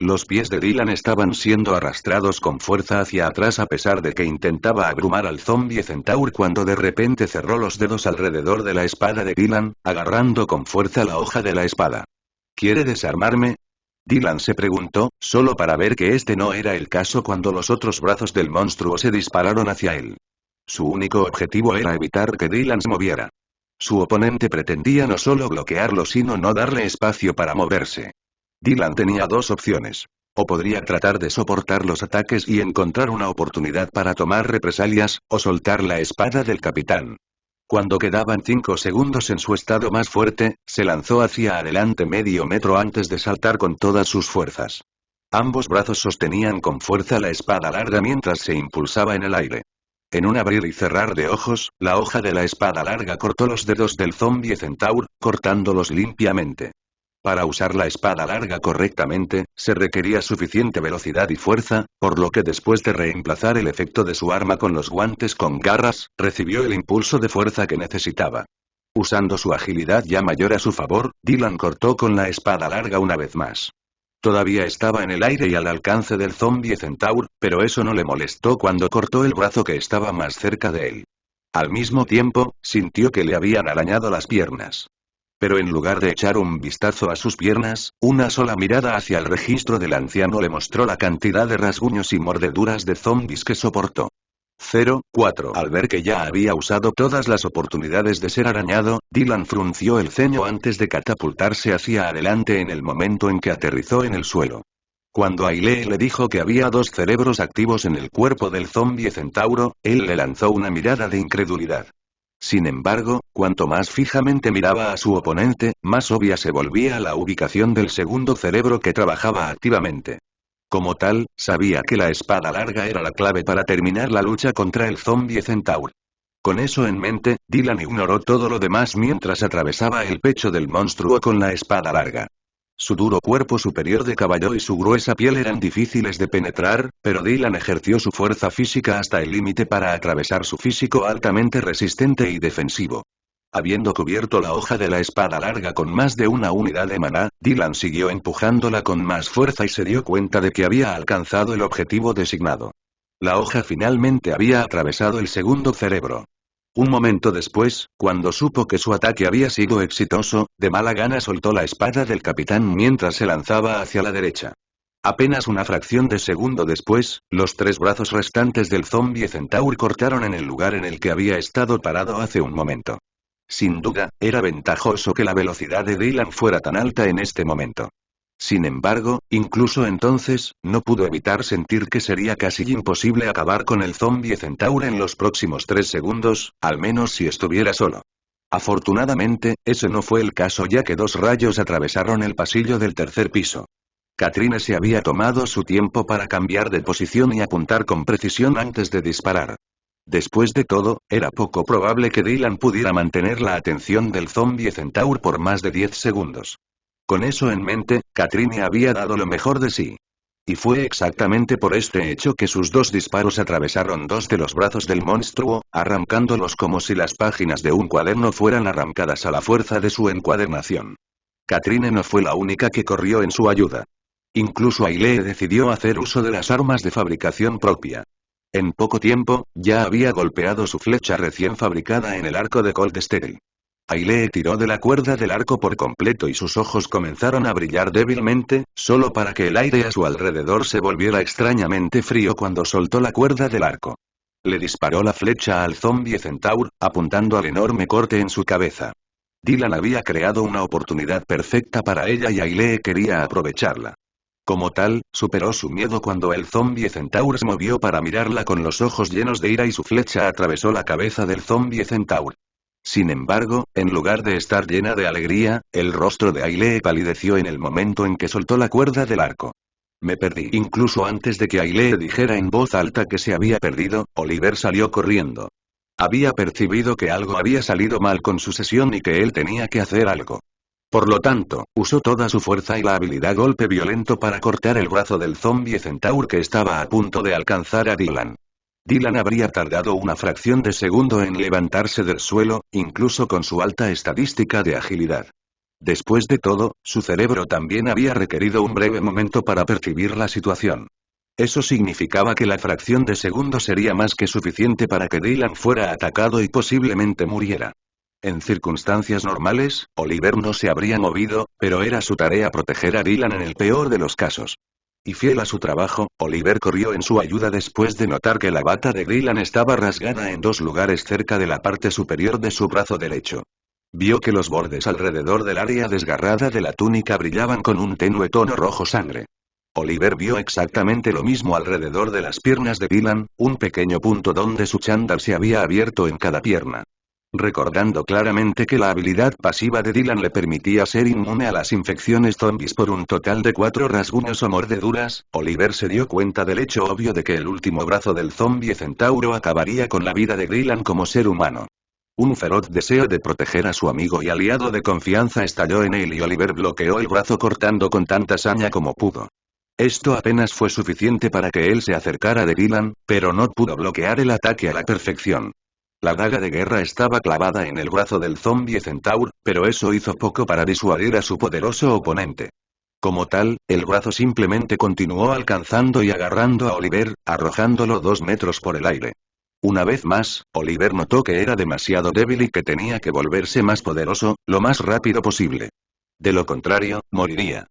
Los pies de Dylan estaban siendo arrastrados con fuerza hacia atrás a pesar de que intentaba abrumar al zombie centaur cuando de repente cerró los dedos alrededor de la espada de Dylan, agarrando con fuerza la hoja de la espada. ¿Quiere desarmarme? Dylan se preguntó, solo para ver que este no era el caso cuando los otros brazos del monstruo se dispararon hacia él. Su único objetivo era evitar que Dylan se moviera. Su oponente pretendía no solo bloquearlo sino no darle espacio para moverse. Dylan tenía 2 opciones. O podría tratar de soportar los ataques y encontrar una oportunidad para tomar represalias, o soltar la espada del capitán. Cuando quedaban 5 segundos en su estado más fuerte, se lanzó hacia adelante medio metro antes de saltar con todas sus fuerzas. Ambos brazos sostenían con fuerza la espada larga mientras se impulsaba en el aire. En un abrir y cerrar de ojos, la hoja de la espada larga cortó los dedos del zombie centaur, cortándolos limpiamente. Para usar la espada larga correctamente, se requería suficiente velocidad y fuerza, por lo que después de reemplazar el efecto de su arma con los guantes con garras, recibió el impulso de fuerza que necesitaba. Usando su agilidad ya mayor a su favor, Dylan cortó con la espada larga una vez más. Todavía estaba en el aire y al alcance del zombie centaur, pero eso no le molestó cuando cortó el brazo que estaba más cerca de él. Al mismo tiempo, sintió que le habían arañado las piernas. Pero en lugar de echar un vistazo a sus piernas, una sola mirada hacia el registro del anciano le mostró la cantidad de rasguños y mordeduras de zombies que soportó. 04. Al ver que ya había usado todas las oportunidades de ser arañado, Dylan frunció el ceño antes de catapultarse hacia adelante en el momento en que aterrizó en el suelo. Cuando Ailee le dijo que había 2 cerebros activos en el cuerpo del zombie centauro, él le lanzó una mirada de incredulidad. Sin embargo, cuanto más fijamente miraba a su oponente, más obvia se volvía la ubicación del segundo cerebro que trabajaba activamente. Como tal, sabía que la espada larga era la clave para terminar la lucha contra el zombie centaur. Con eso en mente, Dylan ignoró todo lo demás mientras atravesaba el pecho del monstruo con la espada larga. Su duro cuerpo superior de caballo y su gruesa piel eran difíciles de penetrar, pero Dylan ejerció su fuerza física hasta el límite para atravesar su físico altamente resistente y defensivo. Habiendo cubierto la hoja de la espada larga con más de una unidad de maná, Dylan siguió empujándola con más fuerza y se dio cuenta de que había alcanzado el objetivo designado. La hoja finalmente había atravesado el segundo cerebro. Un momento después, cuando supo que su ataque había sido exitoso, de mala gana soltó la espada del capitán mientras se lanzaba hacia la derecha. Apenas una fracción de segundo después, los 3 brazos restantes del zombie centaur cortaron en el lugar en el que había estado parado hace un momento. Sin duda, era ventajoso que la velocidad de Dylan fuera tan alta en este momento. Sin embargo, incluso entonces, no pudo evitar sentir que sería casi imposible acabar con el zombie centaur en los próximos 3 segundos, al menos si estuviera solo. Afortunadamente, ese no fue el caso ya que 2 rayos atravesaron el pasillo del tercer piso. Katrine se había tomado su tiempo para cambiar de posición y apuntar con precisión antes de disparar. Después de todo, era poco probable que Dylan pudiera mantener la atención del zombie centaur por más de 10 segundos. Con eso en mente, Katrine había dado lo mejor de sí. Y fue exactamente por este hecho que sus 2 disparos atravesaron 2 de los brazos del monstruo, arrancándolos como si las páginas de un cuaderno fueran arrancadas a la fuerza de su encuadernación. Katrine no fue la única que corrió en su ayuda. Incluso Ailee decidió hacer uso de las armas de fabricación propia. En poco tiempo, ya había golpeado su flecha recién fabricada en el arco de Cold Steel. Ailee tiró de la cuerda del arco por completo y sus ojos comenzaron a brillar débilmente, solo para que el aire a su alrededor se volviera extrañamente frío cuando soltó la cuerda del arco. Le disparó la flecha al zombie centaur, apuntando al enorme corte en su cabeza. Dylan había creado una oportunidad perfecta para ella y Ailee quería aprovecharla. Como tal, superó su miedo cuando el zombie centaur se movió para mirarla con los ojos llenos de ira y su flecha atravesó la cabeza del zombie centaur. Sin embargo, en lugar de estar llena de alegría, el rostro de Ailee palideció en el momento en que soltó la cuerda del arco. Me perdí. Incluso antes de que Ailee dijera en voz alta que se había perdido, Oliver salió corriendo. Había percibido que algo había salido mal con su sesión y que él tenía que hacer algo. Por lo tanto, usó toda su fuerza y la habilidad golpe violento para cortar el brazo del zombie centaur que estaba a punto de alcanzar a Dylan. Dylan habría tardado una fracción de segundo en levantarse del suelo, incluso con su alta estadística de agilidad. Después de todo, su cerebro también había requerido un breve momento para percibir la situación. Eso significaba que la fracción de segundo sería más que suficiente para que Dylan fuera atacado y posiblemente muriera. En circunstancias normales, Oliver no se habría movido, pero era su tarea proteger a Dylan en el peor de los casos. Y fiel a su trabajo, Oliver corrió en su ayuda después de notar que la bata de Dylan estaba rasgada en 2 lugares cerca de la parte superior de su brazo derecho. Vio que los bordes alrededor del área desgarrada de la túnica brillaban con un tenue tono rojo sangre. Oliver vio exactamente lo mismo alrededor de las piernas de Dylan, un pequeño punto donde su chándal se había abierto en cada pierna. Recordando claramente que la habilidad pasiva de Dylan le permitía ser inmune a las infecciones zombies por un total de 4 rasguños o mordeduras, Oliver se dio cuenta del hecho obvio de que el último brazo del zombie centauro acabaría con la vida de Dylan como ser humano. Un feroz deseo de proteger a su amigo y aliado de confianza estalló en él y Oliver bloqueó el brazo cortando con tanta saña como pudo. Esto apenas fue suficiente para que él se acercara de Dylan, pero no pudo bloquear el ataque a la perfección. La daga de guerra estaba clavada en el brazo del zombie centaur, pero eso hizo poco para disuadir a su poderoso oponente. Como tal, el brazo simplemente continuó alcanzando y agarrando a Oliver, arrojándolo 2 metros por el aire. Una vez más, Oliver notó que era demasiado débil y que tenía que volverse más poderoso, lo más rápido posible. De lo contrario, moriría.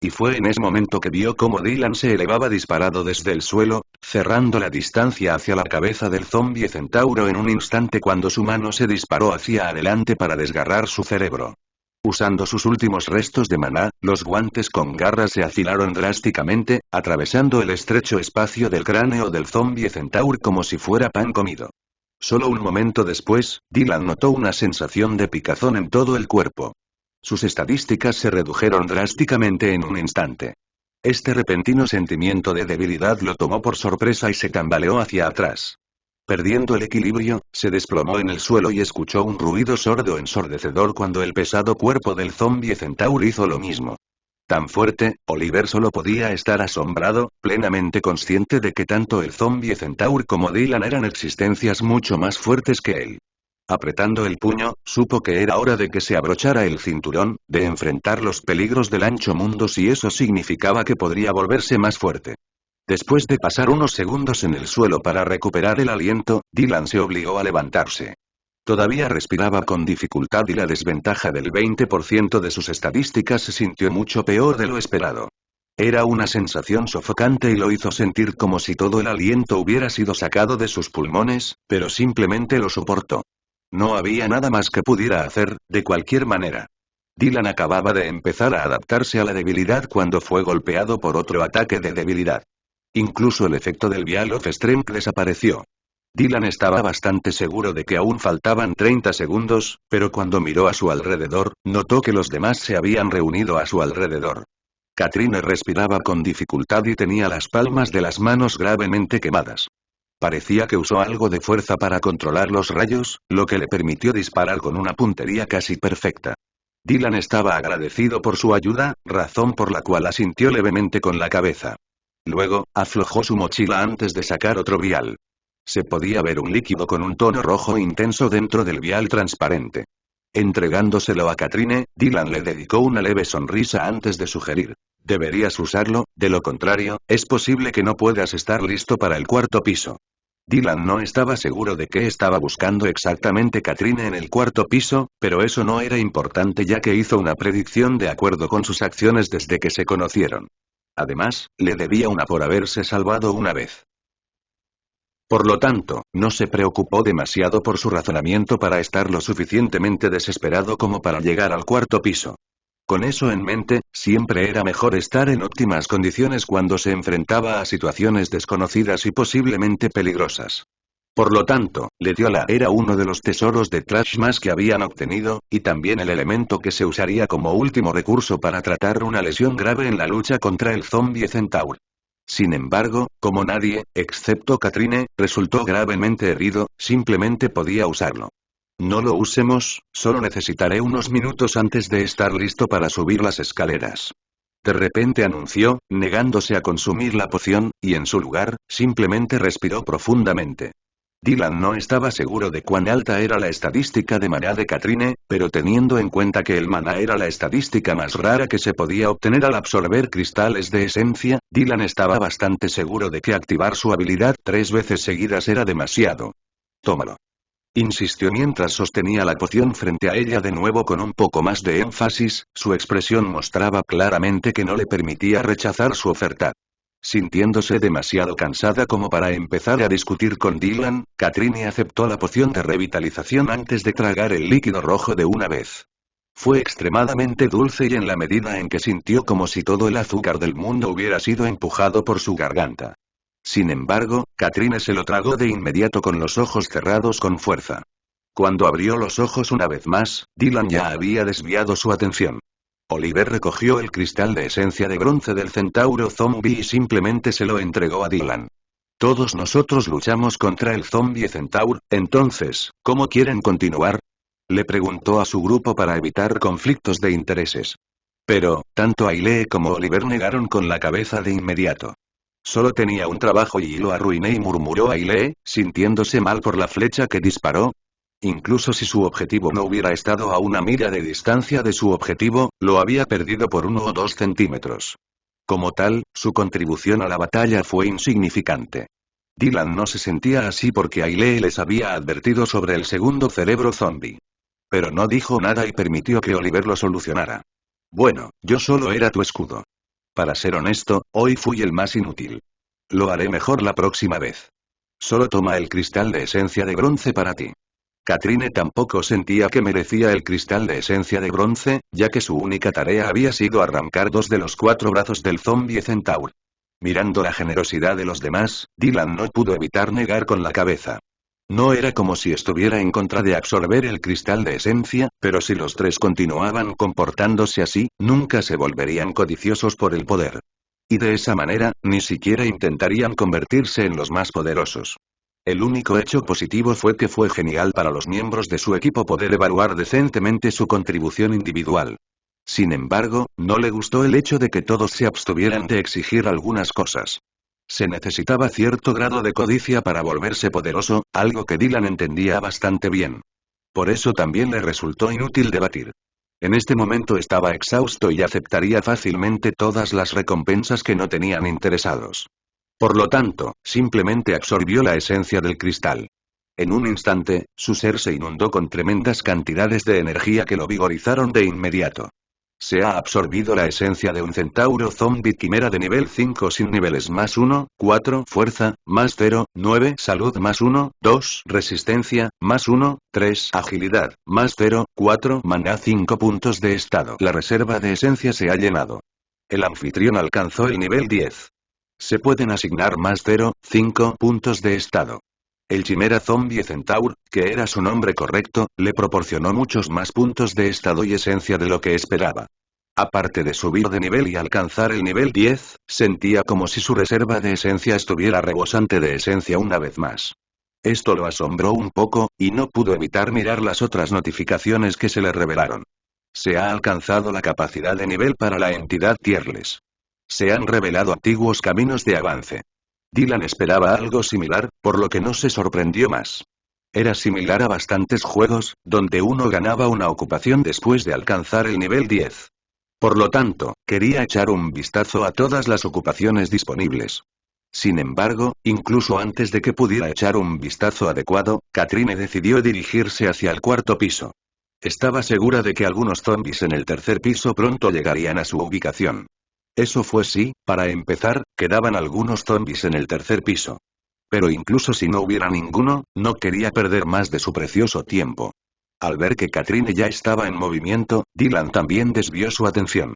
Y fue en ese momento que vio cómo Dylan se elevaba disparado desde el suelo, cerrando la distancia hacia la cabeza del zombie centauro en un instante cuando su mano se disparó hacia adelante para desgarrar su cerebro. Usando sus últimos restos de maná, los guantes con garras se afilaron drásticamente, atravesando el estrecho espacio del cráneo del zombie centaur como si fuera pan comido. Solo un momento después, Dylan notó una sensación de picazón en todo el cuerpo. Sus estadísticas se redujeron drásticamente en un instante. Este repentino sentimiento de debilidad lo tomó por sorpresa y se tambaleó hacia atrás. Perdiendo el equilibrio, se desplomó en el suelo y escuchó un ruido sordo ensordecedor cuando el pesado cuerpo del zombie centaur hizo lo mismo. Tan fuerte, Oliver solo podía estar asombrado, plenamente consciente de que tanto el zombie centaur como Dylan eran existencias mucho más fuertes que él. Apretando el puño, supo que era hora de que se abrochara el cinturón, de enfrentar los peligros del ancho mundo si eso significaba que podría volverse más fuerte. Después de pasar unos segundos en el suelo para recuperar el aliento, Dylan se obligó a levantarse. Todavía respiraba con dificultad y la desventaja del 20% de sus estadísticas se sintió mucho peor de lo esperado. Era una sensación sofocante y lo hizo sentir como si todo el aliento hubiera sido sacado de sus pulmones, pero simplemente lo soportó. No había nada más que pudiera hacer, de cualquier manera. Dylan acababa de empezar a adaptarse a la debilidad cuando fue golpeado por otro ataque de debilidad. Incluso el efecto del Vial of Strength desapareció. Dylan estaba bastante seguro de que aún faltaban 30 segundos, pero cuando miró a su alrededor, notó que los demás se habían reunido a su alrededor. Katrine respiraba con dificultad y tenía las palmas de las manos gravemente quemadas. Parecía que usó algo de fuerza para controlar los rayos, lo que le permitió disparar con una puntería casi perfecta. Dylan estaba agradecido por su ayuda, razón por la cual asintió levemente con la cabeza. Luego, aflojó su mochila antes de sacar otro vial. Se podía ver un líquido con un tono rojo intenso dentro del vial transparente. Entregándoselo a Katrine, Dylan le dedicó una leve sonrisa antes de sugerir: deberías usarlo, de lo contrario, es posible que no puedas estar listo para el cuarto piso. Dylan no estaba seguro de qué estaba buscando exactamente Katrine en el cuarto piso, pero eso no era importante ya que hizo una predicción de acuerdo con sus acciones desde que se conocieron. Además, le debía una por haberse salvado una vez. Por lo tanto, no se preocupó demasiado por su razonamiento para estar lo suficientemente desesperado como para llegar al cuarto piso. Con eso en mente, siempre era mejor estar en óptimas condiciones cuando se enfrentaba a situaciones desconocidas y posiblemente peligrosas. Por lo tanto, Letiola era uno de los tesoros de Trash más que habían obtenido, y también el elemento que se usaría como último recurso para tratar una lesión grave en la lucha contra el zombie centaur. Sin embargo, como nadie, excepto Katrine, resultó gravemente herido, simplemente podía usarlo. No lo usemos, solo necesitaré unos minutos antes de estar listo para subir las escaleras. De repente anunció, negándose a consumir la poción, y en su lugar, simplemente respiró profundamente. Dylan no estaba seguro de cuán alta era la estadística de maná de Katrine, pero teniendo en cuenta que el maná era la estadística más rara que se podía obtener al absorber cristales de esencia, Dylan estaba bastante seguro de que activar su habilidad 3 veces seguidas era demasiado. Tómalo. Insistió mientras sostenía la poción frente a ella de nuevo con un poco más de énfasis, su expresión mostraba claramente que no le permitía rechazar su oferta. Sintiéndose demasiado cansada como para empezar a discutir con Dylan, Katrine aceptó la poción de revitalización antes de tragar el líquido rojo de una vez. Fue extremadamente dulce y en la medida en que sintió como si todo el azúcar del mundo hubiera sido empujado por su garganta. Sin embargo, Katrine se lo tragó de inmediato con los ojos cerrados con fuerza. Cuando abrió los ojos una vez más, Dylan ya había desviado su atención. Oliver recogió el cristal de esencia de bronce del centauro zombie y simplemente se lo entregó a Dylan. Todos nosotros luchamos contra el zombie centaur, entonces, ¿cómo quieren continuar? Le preguntó a su grupo para evitar conflictos de intereses. Pero, tanto Ailee como Oliver negaron con la cabeza de inmediato. Solo tenía un trabajo y lo arruiné, murmuró Ailee, sintiéndose mal por la flecha que disparó. Incluso si su objetivo no hubiera estado a una milla de distancia de su objetivo, lo había perdido por 1 o 2 centímetros. Como tal, su contribución a la batalla fue insignificante. Dylan no se sentía así porque Ailey les había advertido sobre el segundo cerebro zombie. Pero no dijo nada y permitió que Oliver lo solucionara. Bueno, yo solo era tu escudo. Para ser honesto, hoy fui el más inútil. Lo haré mejor la próxima vez. Solo toma el cristal de esencia de bronce para ti. Katrine tampoco sentía que merecía el cristal de esencia de bronce, ya que su única tarea había sido arrancar 2 de los 4 brazos del zombie centaur. Mirando la generosidad de los demás, Dylan no pudo evitar negar con la cabeza. No era como si estuviera en contra de absorber el cristal de esencia, pero si los tres continuaban comportándose así, nunca se volverían codiciosos por el poder. Y de esa manera, ni siquiera intentarían convertirse en los más poderosos. El único hecho positivo fue que fue genial para los miembros de su equipo poder evaluar decentemente su contribución individual. Sin embargo, no le gustó el hecho de que todos se abstuvieran de exigir algunas cosas. Se necesitaba cierto grado de codicia para volverse poderoso, algo que Dylan entendía bastante bien. Por eso también le resultó inútil debatir. En este momento estaba exhausto y aceptaría fácilmente todas las recompensas que no tenían interesados. Por lo tanto, simplemente absorbió la esencia del cristal. En un instante, su ser se inundó con tremendas cantidades de energía que lo vigorizaron de inmediato. Se ha absorbido la esencia de un centauro zombie quimera de nivel 5 sin niveles más 1, 4 fuerza, más 0, 9 salud más 1, 2 resistencia, más 1, 3 agilidad, más 0, 4 maná 5 puntos de estado. La reserva de esencia se ha llenado. El anfitrión alcanzó el nivel 10. Se pueden asignar más 0, 5 puntos de estado. El Chimera Zombie Centaur, que era su nombre correcto, le proporcionó muchos más puntos de estado y esencia de lo que esperaba. Aparte de subir de nivel y alcanzar el nivel 10, sentía como si su reserva de esencia estuviera rebosante de esencia una vez más. Esto lo asombró un poco, y no pudo evitar mirar las otras notificaciones que se le revelaron. Se ha alcanzado la capacidad de nivel para la entidad Tierless. Se han revelado antiguos caminos de avance. Dylan esperaba algo similar, por lo que no se sorprendió más. Era similar a bastantes juegos, donde uno ganaba una ocupación después de alcanzar el nivel 10. Por lo tanto, quería echar un vistazo a todas las ocupaciones disponibles. Sin embargo, incluso antes de que pudiera echar un vistazo adecuado, Katrine decidió dirigirse hacia el cuarto piso. Estaba segura de que algunos zombies en el tercer piso pronto llegarían a su ubicación. Eso fue sí, para empezar, quedaban algunos zombies en el tercer piso. Pero incluso si no hubiera ninguno, no quería perder más de su precioso tiempo. Al ver que Katrine ya estaba en movimiento, Dylan también desvió su atención.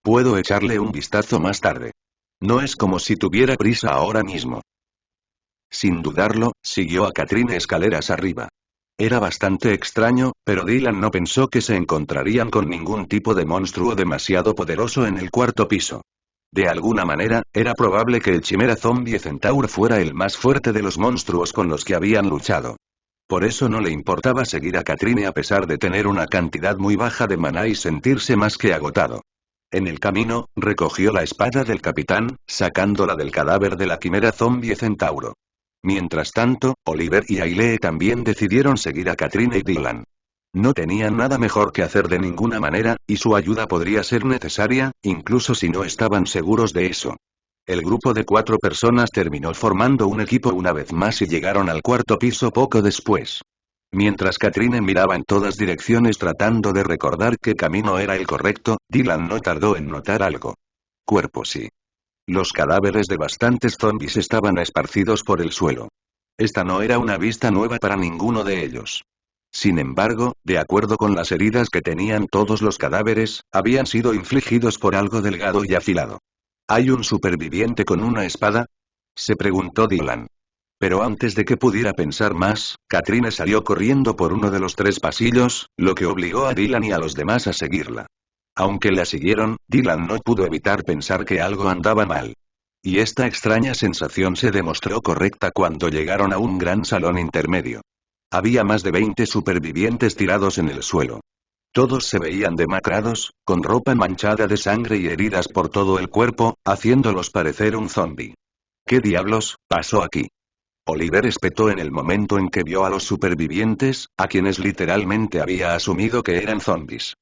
Puedo echarle un vistazo más tarde. No es como si tuviera prisa ahora mismo. Sin dudarlo, siguió a Katrine escaleras arriba. Era bastante extraño, pero Dylan no pensó que se encontrarían con ningún tipo de monstruo demasiado poderoso en el cuarto piso. De alguna manera, era probable que el Chimera Zombie Centaur fuera el más fuerte de los monstruos con los que habían luchado. Por eso no le importaba seguir a Katrine a pesar de tener una cantidad muy baja de maná y sentirse más que agotado. En el camino, recogió la espada del capitán, sacándola del cadáver de la Quimera Zombie Centauro. Mientras tanto, Oliver y Ailey también decidieron seguir a Katrine y Dylan. No tenían nada mejor que hacer de ninguna manera, y su ayuda podría ser necesaria, incluso si no estaban seguros de eso. El grupo de 4 personas terminó formando un equipo una vez más y llegaron al cuarto piso poco después. Mientras Katrine miraba en todas direcciones tratando de recordar qué camino era el correcto, Dylan no tardó en notar algo. Cuerpos sí. Los cadáveres de bastantes zombies estaban esparcidos por el suelo. Esta no era una vista nueva para ninguno de ellos. Sin embargo, de acuerdo con las heridas que tenían todos los cadáveres, habían sido infligidos por algo delgado y afilado. ¿Hay un superviviente con una espada?, se preguntó Dylan. Pero antes de que pudiera pensar más, Katrine salió corriendo por uno de los 3 pasillos, lo que obligó a Dylan y a los demás a seguirla. Aunque la siguieron, Dylan no pudo evitar pensar que algo andaba mal. Y esta extraña sensación se demostró correcta cuando llegaron a un gran salón intermedio. Había más de 20 supervivientes tirados en el suelo. Todos se veían demacrados, con ropa manchada de sangre y heridas por todo el cuerpo, haciéndolos parecer un zombie. ¿Qué diablos pasó aquí? Oliver espetó en el momento en que vio a los supervivientes, a quienes literalmente había asumido que eran zombies.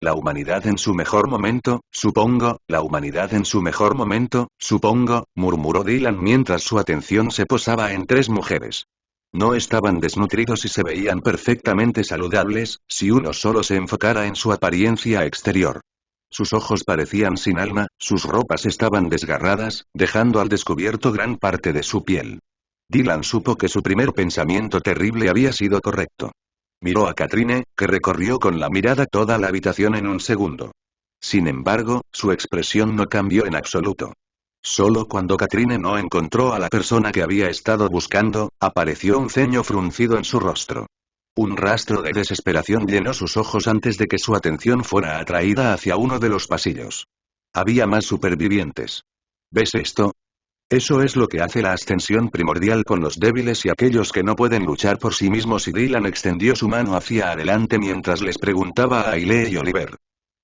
La humanidad en su mejor momento, supongo, la humanidad en su mejor momento, supongo, murmuró Dylan mientras su atención se posaba en tres mujeres. No estaban desnutridos y se veían perfectamente saludables, si uno solo se enfocara en su apariencia exterior. Sus ojos parecían sin alma, sus ropas estaban desgarradas, dejando al descubierto gran parte de su piel. Dylan supo que su primer pensamiento terrible había sido correcto. Miró a Katrine, que recorrió con la mirada toda la habitación en un segundo. Sin embargo, su expresión no cambió en absoluto. Solo cuando Katrine no encontró a la persona que había estado buscando, apareció un ceño fruncido en su rostro. Un rastro de desesperación llenó sus ojos antes de que su atención fuera atraída hacia uno de los pasillos. Había más supervivientes. ¿Ves esto? Eso es lo que hace la ascensión primordial con los débiles y aquellos que no pueden luchar por sí mismos, y Dylan extendió su mano hacia adelante mientras les preguntaba a Ailey y Oliver.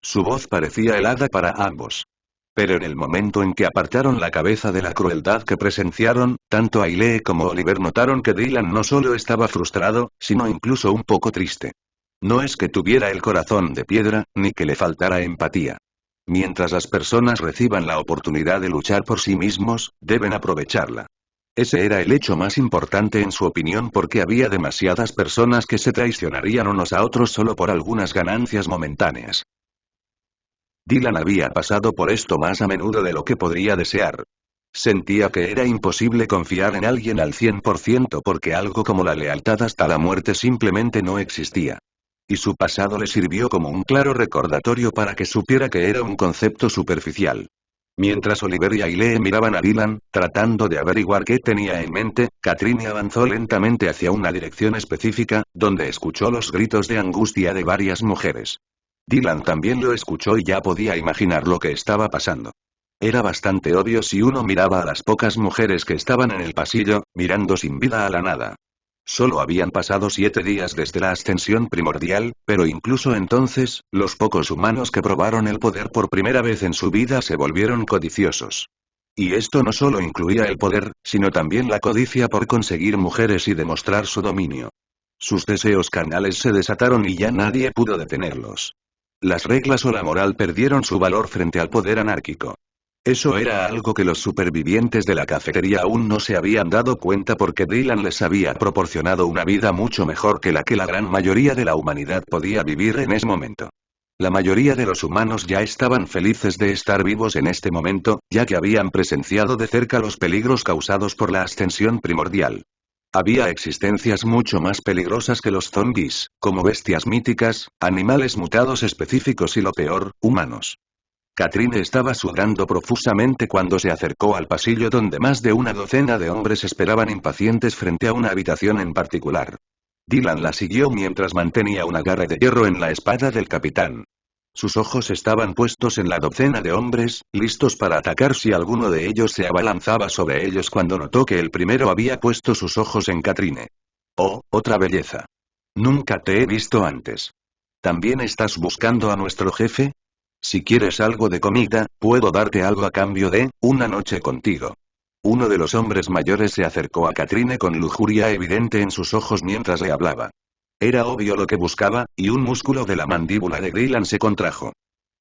Su voz parecía helada para ambos. Pero en el momento en que apartaron la cabeza de la crueldad que presenciaron, tanto Ailey como Oliver notaron que Dylan no solo estaba frustrado, sino incluso un poco triste. No es que tuviera el corazón de piedra, ni que le faltara empatía. Mientras las personas reciban la oportunidad de luchar por sí mismos, deben aprovecharla. Ese era el hecho más importante en su opinión, porque había demasiadas personas que se traicionarían unos a otros solo por algunas ganancias momentáneas. Dylan había pasado por esto más a menudo de lo que podría desear. Sentía que era imposible confiar en alguien al 100% porque algo como la lealtad hasta la muerte simplemente no existía. Y su pasado le sirvió como un claro recordatorio para que supiera que era un concepto superficial. Mientras Oliver y Ailey miraban a Dylan, tratando de averiguar qué tenía en mente, Katrine avanzó lentamente hacia una dirección específica, donde escuchó los gritos de angustia de varias mujeres. Dylan también lo escuchó y ya podía imaginar lo que estaba pasando. Era bastante obvio si uno miraba a las pocas mujeres que estaban en el pasillo, mirando sin vida a la nada. Solo habían pasado 7 días desde la ascensión primordial, pero incluso entonces, los pocos humanos que probaron el poder por primera vez en su vida se volvieron codiciosos. Y esto no solo incluía el poder, sino también la codicia por conseguir mujeres y demostrar su dominio. Sus deseos carnales se desataron y ya nadie pudo detenerlos. Las reglas o la moral perdieron su valor frente al poder anárquico. Eso era algo que los supervivientes de la cafetería aún no se habían dado cuenta porque Dylan les había proporcionado una vida mucho mejor que la gran mayoría de la humanidad podía vivir en ese momento. La mayoría de los humanos ya estaban felices de estar vivos en este momento, ya que habían presenciado de cerca los peligros causados por la ascensión primordial. Había existencias mucho más peligrosas que los zombies, como bestias míticas, animales mutados específicos y lo peor, humanos. Katrine estaba sudando profusamente cuando se acercó al pasillo donde más de una docena de hombres esperaban impacientes frente a una habitación en particular. Dylan la siguió mientras mantenía una garra de hierro en la espada del capitán. Sus ojos estaban puestos en la docena de hombres, listos para atacar si alguno de ellos se abalanzaba sobre ellos cuando notó que el primero había puesto sus ojos en Katrine. Oh, otra belleza. Nunca te he visto antes. ¿También estás buscando a nuestro jefe? Si quieres algo de comida, puedo darte algo a cambio de una noche contigo. Uno de los hombres mayores se acercó a Katrine con lujuria evidente en sus ojos mientras le hablaba. Era obvio lo que buscaba, y un músculo de la mandíbula de Dylan se contrajo.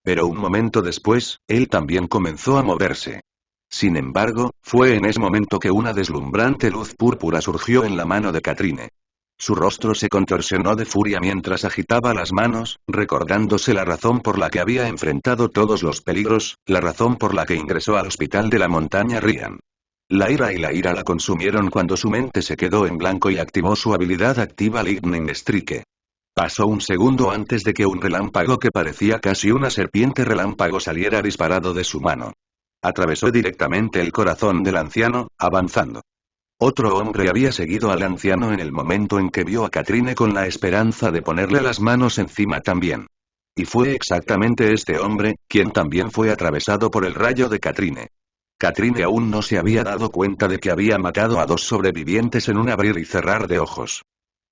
Pero un momento después, él también comenzó a moverse. Sin embargo, fue en ese momento que una deslumbrante luz púrpura surgió en la mano de Katrine. Su rostro se contorsionó de furia mientras agitaba las manos, recordándose la razón por la que había enfrentado todos los peligros, la razón por la que ingresó al hospital de la montaña Ryan. La ira la consumieron cuando su mente se quedó en blanco y activó su habilidad activa Lightning Strike. Pasó un segundo antes de que un relámpago que parecía casi una serpiente relámpago saliera disparado de su mano. Atravesó directamente el corazón del anciano, avanzando. Otro hombre había seguido al anciano en el momento en que vio a Katrine con la esperanza de ponerle las manos encima también. Y fue exactamente este hombre, quien también fue atravesado por el rayo de Katrine. Katrine aún no se había dado cuenta de que había matado a 2 sobrevivientes en un abrir y cerrar de ojos.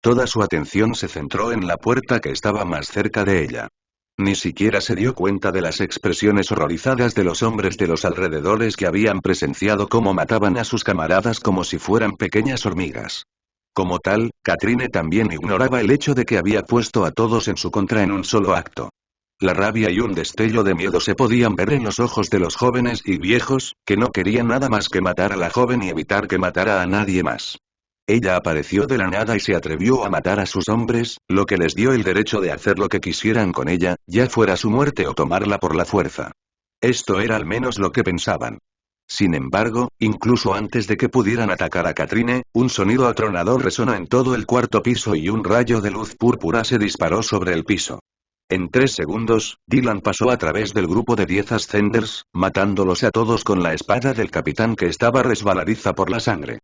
Toda su atención se centró en la puerta que estaba más cerca de ella. Ni siquiera se dio cuenta de las expresiones horrorizadas de los hombres de los alrededores que habían presenciado cómo mataban a sus camaradas como si fueran pequeñas hormigas. Como tal, Katrine también ignoraba el hecho de que había puesto a todos en su contra en un solo acto. La rabia y un destello de miedo se podían ver en los ojos de los jóvenes y viejos, que no querían nada más que matar a la joven y evitar que matara a nadie más. Ella apareció de la nada y se atrevió a matar a sus hombres, lo que les dio el derecho de hacer lo que quisieran con ella, ya fuera su muerte o tomarla por la fuerza. Esto era al menos lo que pensaban. Sin embargo, incluso antes de que pudieran atacar a Katrine, un sonido atronador resonó en todo el cuarto piso y un rayo de luz púrpura se disparó sobre el piso. En 3 segundos, Dylan pasó a través del grupo de 10 Ascenders, matándolos a todos con la espada del capitán que estaba resbaladiza por la sangre.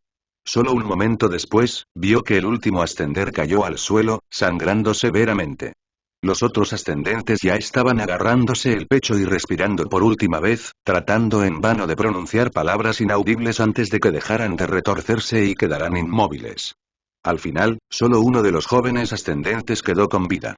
Solo un momento después, vio que el último Ascender cayó al suelo, sangrando severamente. Los otros ascendentes ya estaban agarrándose el pecho y respirando por última vez, tratando en vano de pronunciar palabras inaudibles antes de que dejaran de retorcerse y quedaran inmóviles. Al final, solo uno de los jóvenes ascendentes quedó con vida.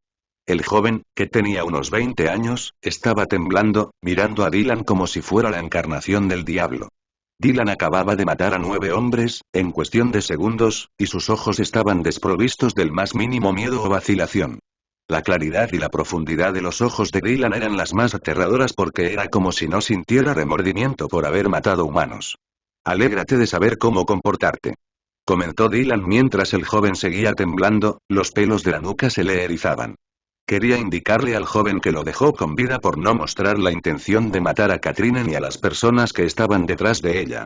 El joven, que tenía unos 20 años, estaba temblando, mirando a Dylan como si fuera la encarnación del diablo. Dylan acababa de matar a 9 hombres, en cuestión de segundos, y sus ojos estaban desprovistos del más mínimo miedo o vacilación. La claridad y la profundidad de los ojos de Dylan eran las más aterradoras porque era como si no sintiera remordimiento por haber matado humanos. Alégrate de saber cómo comportarte, comentó Dylan mientras el joven seguía temblando, los pelos de la nuca se le erizaban. Quería indicarle al joven que lo dejó con vida por no mostrar la intención de matar a Katrine ni a las personas que estaban detrás de ella.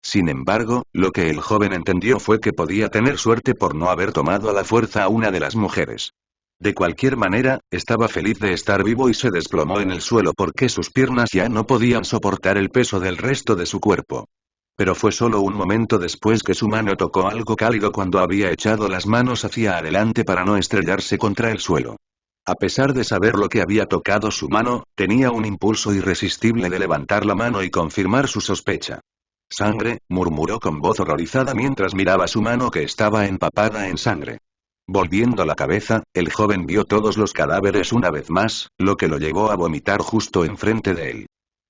Sin embargo, lo que el joven entendió fue que podía tener suerte por no haber tomado a la fuerza a una de las mujeres. De cualquier manera, estaba feliz de estar vivo y se desplomó en el suelo porque sus piernas ya no podían soportar el peso del resto de su cuerpo. Pero fue solo un momento después que su mano tocó algo cálido cuando había echado las manos hacia adelante para no estrellarse contra el suelo. A pesar de saber lo que había tocado su mano, tenía un impulso irresistible de levantar la mano y confirmar su sospecha. Sangre, murmuró con voz horrorizada mientras miraba su mano que estaba empapada en sangre. Volviendo la cabeza, el joven vio todos los cadáveres una vez más, lo que lo llevó a vomitar justo enfrente de él.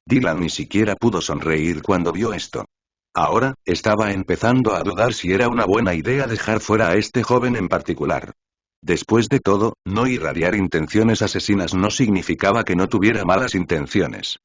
Dylan ni siquiera pudo sonreír cuando vio esto. Ahora, estaba empezando a dudar si era una buena idea dejar fuera a este joven en particular. Después de todo, no irradiar intenciones asesinas no significaba que no tuviera malas intenciones.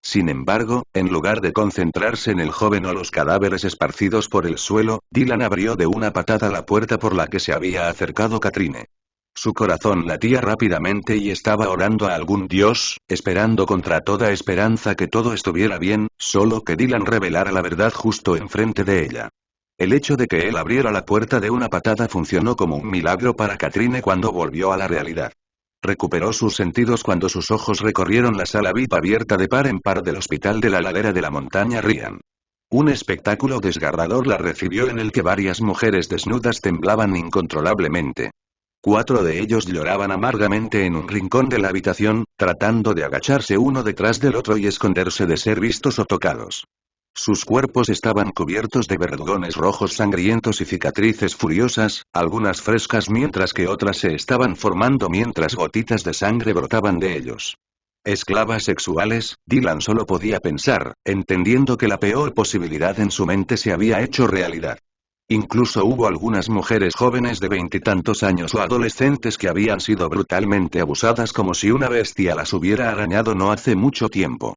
Sin embargo, en lugar de concentrarse en el joven o los cadáveres esparcidos por el suelo, Dylan abrió de una patada la puerta por la que se había acercado Katrine. Su corazón latía rápidamente y estaba orando a algún dios, esperando contra toda esperanza que todo estuviera bien, solo que Dylan revelara la verdad justo enfrente de ella. El hecho de que él abriera la puerta de una patada funcionó como un milagro para Katrine cuando volvió a la realidad. Recuperó sus sentidos cuando sus ojos recorrieron la sala VIP abierta de par en par del hospital de la ladera de la montaña Ryan. Un espectáculo desgarrador la recibió en el que varias mujeres desnudas temblaban incontrolablemente. 4 de ellos lloraban amargamente en un rincón de la habitación, tratando de agacharse uno detrás del otro y esconderse de ser vistos o tocados. Sus cuerpos estaban cubiertos de verdugones rojos sangrientos y cicatrices furiosas, algunas frescas mientras que otras se estaban formando mientras gotitas de sangre brotaban de ellos. Esclavas sexuales, Dylan solo podía pensar, entendiendo que la peor posibilidad en su mente se había hecho realidad. Incluso hubo algunas mujeres jóvenes de 20 y tantos años o adolescentes que habían sido brutalmente abusadas como si una bestia las hubiera arañado no hace mucho tiempo.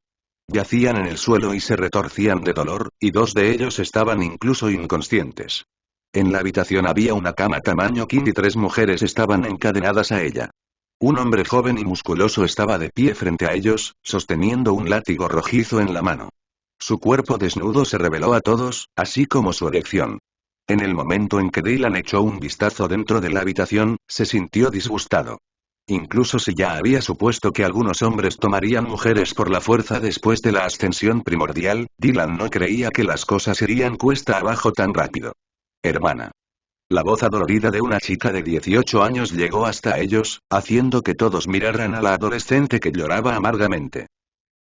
Yacían en el suelo y se retorcían de dolor, y 2 de ellos estaban incluso inconscientes. En la habitación había una cama tamaño king y 3 mujeres estaban encadenadas a ella. Un hombre joven y musculoso estaba de pie frente a ellos, sosteniendo un látigo rojizo en la mano. Su cuerpo desnudo se reveló a todos, así como su erección. En el momento en que Dylan echó un vistazo dentro de la habitación, se sintió disgustado. Incluso si ya había supuesto que algunos hombres tomarían mujeres por la fuerza después de la ascensión primordial, Dylan no creía que las cosas irían cuesta abajo tan rápido. Hermana. La voz adolorida de una chica de 18 años llegó hasta ellos, haciendo que todos miraran a la adolescente que lloraba amargamente.